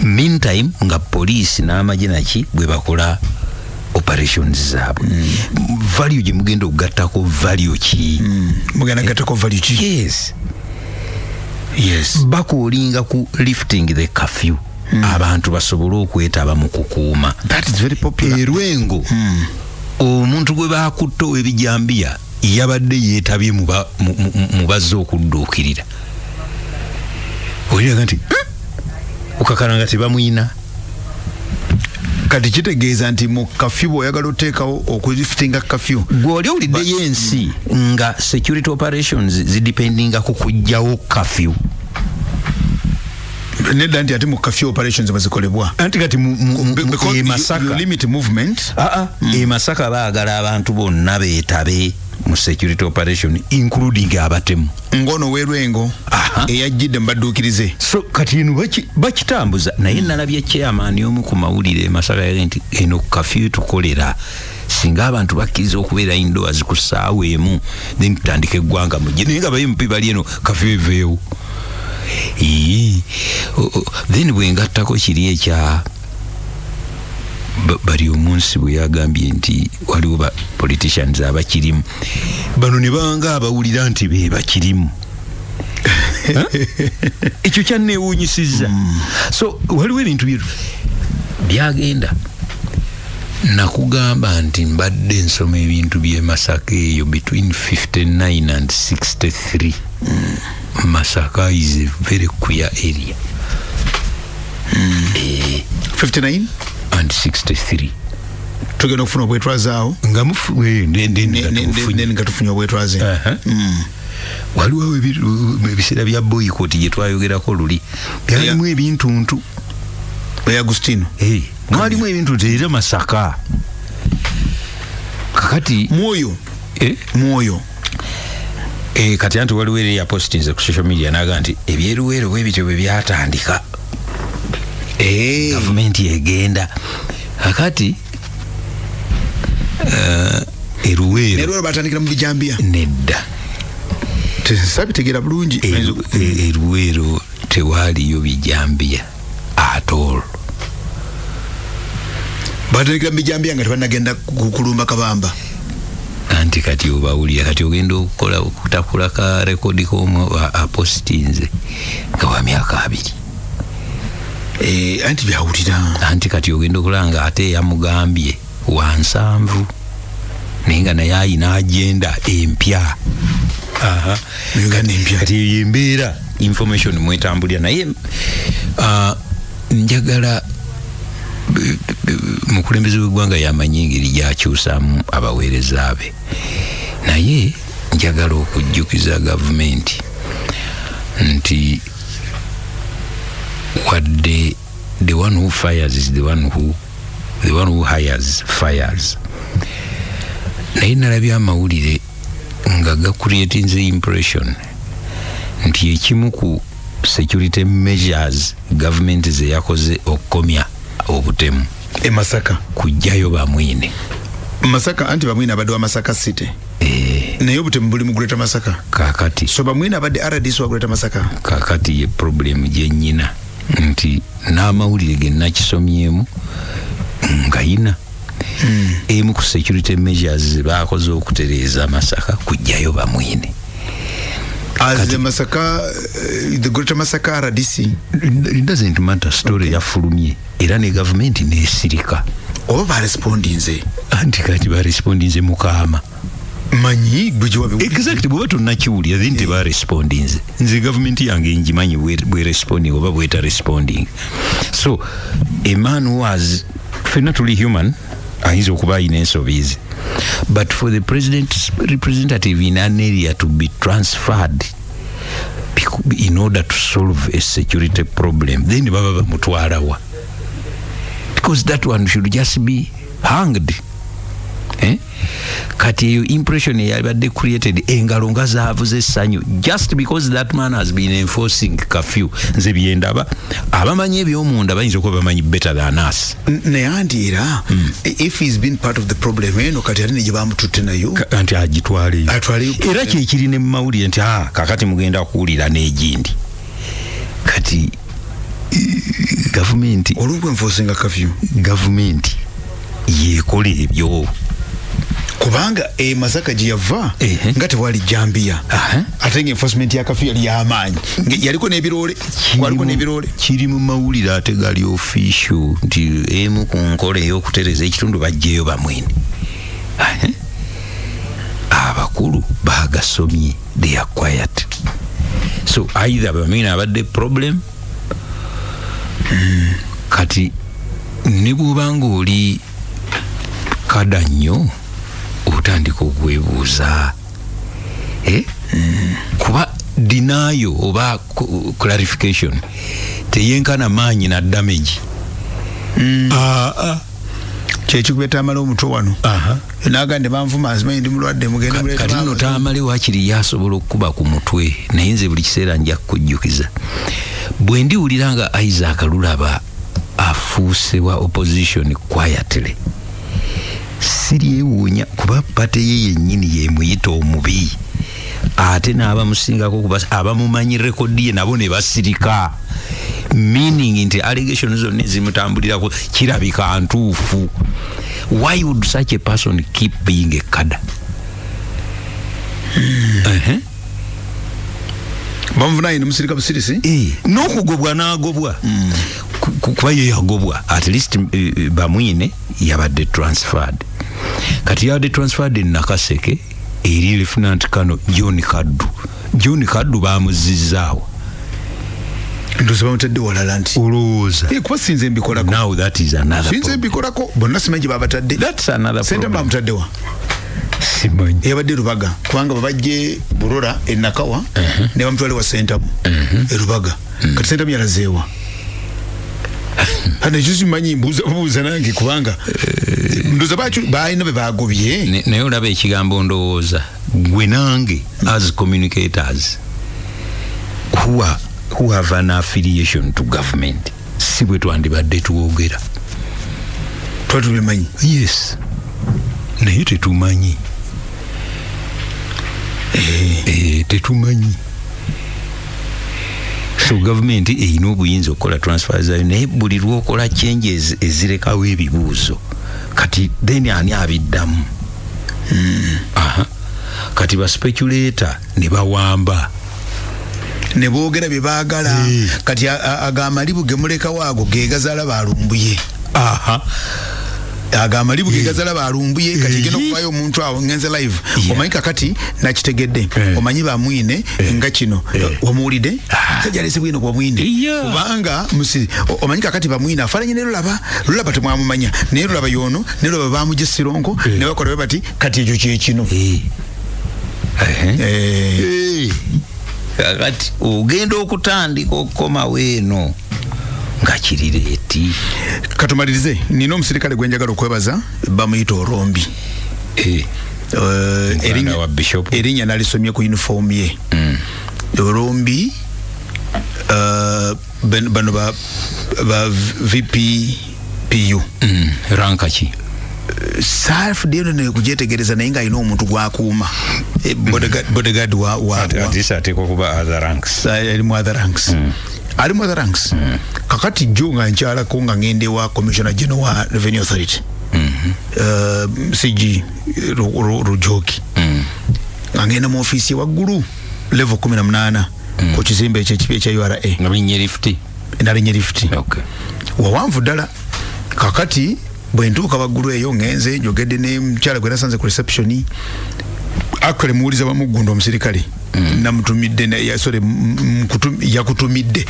meantime nga poliisi n'amagye naki bwe bakola operations zaabwe value gye mugenda okugattako value ki mugenda gattako value ki yes bakulinga ku lifting the curfew abantu basobole okwetaba mu kukuuma that is very popular erwengo omuntu gwe baakutta ow'ebijambiya yabadde yeetabye mu bazze okudduukirira oliraga nti okakana nga tebamuyina kati kitegeeza nti mu kafyu bw'oyagala oteekawo okuliftinga kafyu gw'oli owuliddeyo ensi nga security operations zidependinga ku kuggyawo kafyu nedda nti ate mu kafyu operations bazikolebwa anti kati e Masaka limit movement e Masaka baagala abantu bonna beetabe mu security operation including abatemu ngono werwengo eyajjidde mbadduukirize so kati eno bakitambuza naye nalabye chairman y'omu ku mawulire Masaka yali nti eno kafyu tukolera singa abantu bakkiriza okubeera indoors ku ssaawa emu then tutandika eggwanga mujje naye nga ba-MP bali eno kafyu eveewo then bwengattako kiri ekya bali omunsi bwe yagambye nti waliwo ba politicians abakirimu bano ne banga abawulira nti be bakirimu ekyo kyanneewuunyisizza so waliwo ebintu byagenda nakugamba nti mbadde nsoma ebintu by'e Masaka eyo between 59 and 63 Masaka is a very queer area 59 and 63 tugenda okufuna obwetwaze awo nga tufunye obwetwaze waliwo ebiseera bya boycott gye twayogerako luli byalimu ebintuntu Agustino mwalimu ebintuntu era Masaka kakati mwoyo kati anti waliwo era yapostinze ku social media naga nti ebyeruweero bwe bityo bwe byatandika gavumenti egenda kakati eruweero batandikira mu bijambiya nedda sabitegera bulungi eruweero tewaliyo bijambiya atol batandikira mu bijambiya nga tebanagenda kulumba kabamba anti kati obawulira kati ogenda okukola okutakula ka rekodi k'omu apostinze nga wa myaka 2 anti byawulira anti kati ogenda okulanga ate yamugambye wa 7 naye nga naye ayina agenda empya kati embeera information mwetambulira naye njagala mukulembeze w'eggwanga yamanyi engeri gyakyusaamu abaweereza be naye njagala okujjukiza gavumenti nti wadde the one who fires is the one who hires fires naye nalabye amawulire nga gacreatinze impression nti ekimu ku security measures government ze yakoze okomya obutemu Masaka kujjayo bamwine Masaka anti bamwine abadde wa Masaka city naye obutemu buli mu Greater Masaka kakati so bamwine abadde RDC wa Greater Masaka kakati ye problem je nyina nti n'amawulire ge nakisomyemu nga yina emu ku security measures baakoze okutereeza Masaka kujjayo bamwine as the Masaka the Greater Masaka RDC it doesn't matter story ya fulumye era ne government ne sirika oba ba respondinze anti kati ba respondinze mukama manyi bujwa bi exactly bo to nakiwuli ya dinte ba respondinze nzi government yange njimanyi we responding oba we ta responding so a man was finally human ahizo kuba inenso bizi but for the president's representative in an area to be transferred in order to solve a security problem then baba mutwalawa because that one should just be hanged kati your impression yabadde created engalo nga zaavuze sanyu just because that man has been enforcing curfew nze byendaba abamanyi ebyomunda bayinza okuba bamanyi better than us neyandira if he's been part of the problem eno kati ali ne bamututte nayo anti agitwale era kyekiri ne mawulire nti kakati mugenda kuwulira n'egindi kati government olwo enforcing a curfew government yekola ebyo kubanga Masaka jiyava ngate wali jambia atenge enforcement ya curfew yali yamanyi yaliko nebirole kiri mu mawulire ate gali official nti emu ku nkole y'okutereza ekitundu bajjeyo bamwene abakulu bagasomye they are quiet so either bamina abadde problem kati nibubanga oli kada nnyo otandika okwebuuza kuba denial oba clarification teyenkana maanyi na damage kyekikubeta amala omutwe wano nagande banvuma azimanyi ndi mulwadde mugende muleta kati nno taamale wakiri yasobola okukuba ku mutwe naye nze buli kiseera nja kukujjukiza bwe ndiwulira nga Isaac Lulaba afuuse wa opposition quietly siriewuunya kuba pate ye yennyini yemuyita omubi ate n'abamusingako kuba abamumanyi rekodi ye nabo ne basirika meaning nti allegations zonna ezimutambulirako kirabika ntuufu why would such a person keep being a cadre bamvunayi musirika busirisi n'okugobwa n'agobwa kuba ye yagobwa at least bamwine yabadde transferred kati yabadde transferred Nakaseke eri Lieutenant Colonel John Kaddu bamuzizaawo ndoza bamutadde walala nti olowooza kuba sinze mbikolako now that is another sinze mbikolako bonna simanyi babatadde that's another sente bamutaddewa simanyi yabadde Lubaga kubanga babajje Burora Nakawa ne bamutwale wa Sentamu Lubaga kati Sentamu yalazeewa hana juzi manyi mbuza nange kubanga ndoza bacho baina be bagobye naye olaba ekigambo ndowooza gwe nange as communicators who have an affiliation to government si bwe twandibadde tuwogera twatubimanyi yes naye tetumanyi tetumanyi so government eyina obuyinza okukola transfer zayo naye buli lwokola changes ezirekawo ebibuuzo kati then ani abiddamu kati ba speculator ne bawamba ne boogera bye baagala kati agamalibu gemuleka waago gegazala balumbuye agamalibu gegazala balumbuye kati geno kuvayo omuntu awo ngenze live omanyi kakati nakitegedde omanyi bamwine nga kino wamuwulidde sajalese bwino kwa mwine kubanga musi omanyi kakati bamwine afaananye ne Lulaba temwamumanya naye Lulaba yono ne Lulaba bamugye Sironko ne bakola bati kati ekyo kyekino kati ogenda okutandika okukoma weeno nga kirireeti katumalirize nina omusirikale gwenjagala okwebaza bamuyita Orombi erinnya nalisomye ku uniform ye Orombi bano ba VPPU rankachi self dino ne kujetegereza naye nga alina omuntu gwakuuma bodyguard wa ate kuba other ranks ali mu other ranks kakati jo nga nkyalako nga ngende wa Commissioner General wa Revenue Authority CG Rujoki nga ngenda mu office waggulu level 18 ku kizimbe ekya URA nalinye lift okay wawanvu ddala kakati bwe ntuuka waggulu eyo ngenze njogedde ne mukyala gwe nasanze ku reception akole muwuliza bamugunda omusirikale namutumidde yakutumidde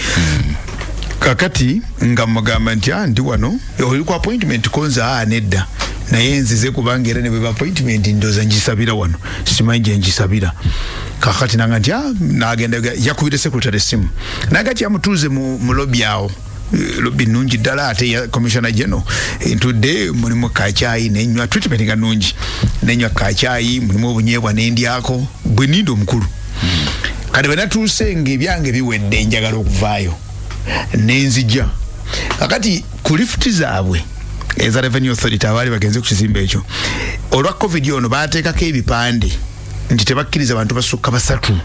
kakati nga mugamba nti ndi wano oli ku appointment konza nedda naye nzize kubanga era ne bwe appointment ndoza njisabira wano simanyi gye njisabira kakati nanga nti nagenda yakubire secretary simu nagati amutuuze mu lobby awo lobby nungi ddala ate ya Commissioner General ntudde mulimu kachai nenywa treatment nga nungi nenywa kachai mulimu obunyebwa n'endyako bwe nindo omukulu kati bwe natuuse ng'ebyange biwedde njagala okuvaayo nenzija kakati ku lift zaabwe eza Revenue Authority abaali bagenze ku kizimbe ekyo olwa COVID ono baateekako ebipande nti tebakkiriza abantu basukka basatu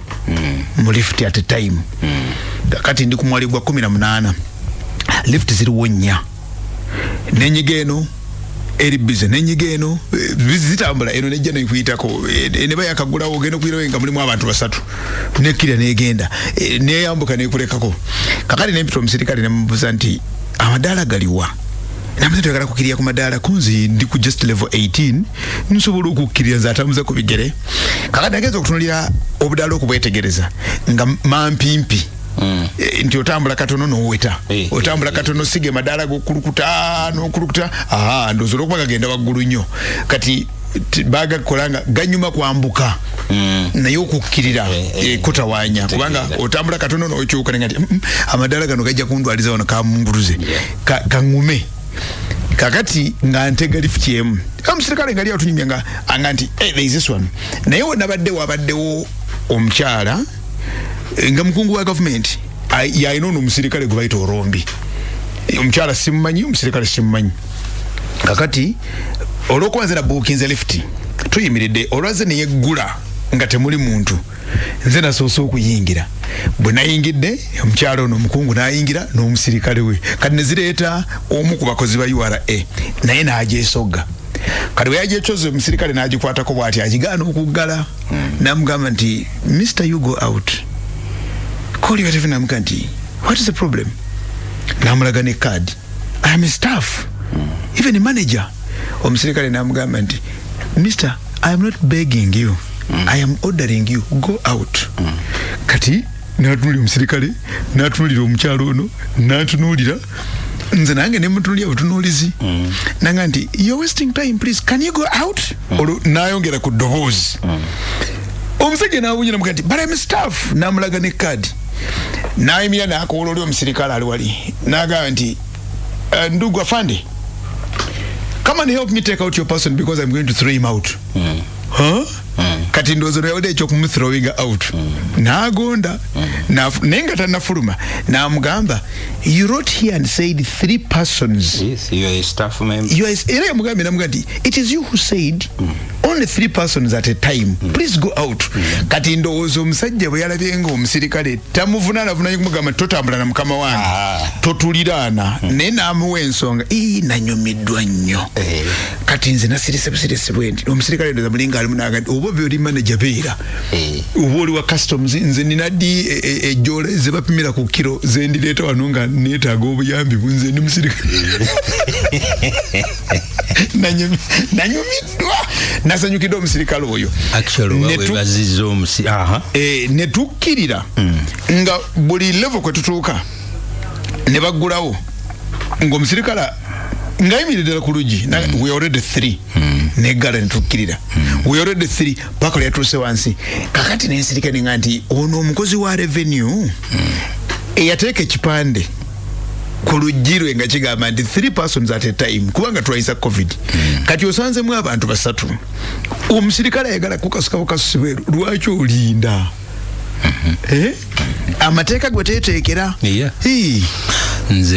mu lift at a time kakati ndi ku mwali gwa 18 lift ziriwo 4 nenyiga eno eri bize nenyiga eno zitambula eno nejja nekuyitako neba yakagulawo ogenda okuyirawo nga mulimu abantu basatu nekkira negenda neyambuka nekulekako kakati nempita omusirikale nemubuuza nti amadaala galiwa namze tuyagala kukkirira ku madaala kunzi ndi ku just level 18 nsobola okukkirira nze atambuza ku bigere kakati agenza okutunulira obudaala okubwetegereza nga mampimpi nti otambula katono n'oweta otambula katono sige madaala g'okulukuta ndozola okuba gagenda waggulu nnyo kati bagakolanga ganyuma kwambuka naye okukkirira kutawaanya kubanga otambula katono n'okyuka nga nti amadaala gano gajja kundwaliza wano kamunguluze kaŋŋume kakati nga ntega lift emu omusirikale nga ali atunyumya nga anga nti there is this one naye wabaddewo omukyala nga mukungu wa government yalina ono omusirikale gwe bayita Orombi omukyala simumanyi omusirikale simumanyi kakati olwokuba nze nabuukinze lift tuyimiridde olwaze neyeggula nga temuli muntu nze nasoose okuyingira bwe nayingidde omukyala ono omukungu nayingira n'omusirikale we kati nezireeta omu ku bakozi ba URA naye n'agyesogga kati bwe yagyecoze omusirikale n'agikwatako bw'ati agigaana okuggala namugamba nti Mr. you go out call your telephone namuga nti what is the problem namulaga ne card I am a staff even a manager omusirikale namugamba nti Mr. I am not begging you I am ordering you go out kati natunulira omusirikale natunulira omukyalo ono natunulira nze nange nemutunulira butunulizi nanga nti you're wasting time please can you go out nayongera ku ddoboozi omusajja nawunyira muga nti but I'm a staff namulaga ne card nayimira nakowola oli omusirikale ali wali nagamba nti ndugu afande come and help me take out your person because I'm going to throw him out kati ndozo naye ekyo kumuthrowing out nagonda nenga tanafuluma namugamba you wrote here and said 3 persons. Yes, you are a staff member. Era yamugambe namuga nti it is you who said only 3 persons at a time please go out kati ndowooza omusajja bwe yalabye nga omusirikale tamuvunaanavunanye kumugamba totambula na mukama wange totuliraana naye naamuwa ensonga nanyumiddwa nnyo kati nze nasirese busirese bwendi omusirikale ndoza mulinga alimu naga nti oba byoli manager beera oba oli wa customs nze ninaddi ejjoola ze bapimira ku kiro ze ndireeta wano nga neetaaga obuyambi bunze ndi musirikale nanyumiddwa nasanyukidde omusirikale oyo netukkirira nga buli level kwe tutuuka ne baggulawo ng'omusirikale ngayimiridde ku luggi we already 3 neggala netukkirira we already 3 paka lyatuuse wansi kakati nensirikane nga nti ono omukozi wa revenue eyateeka ekipande ku luggi lwe nga kigamba nti 3 persons at a time kubanga twayisa COVID kati osanzemu abantu basatu omusirikale ayagala kukasuka bukasusi bweru lwaki olinda Amateeka gwe teeteekera. Nze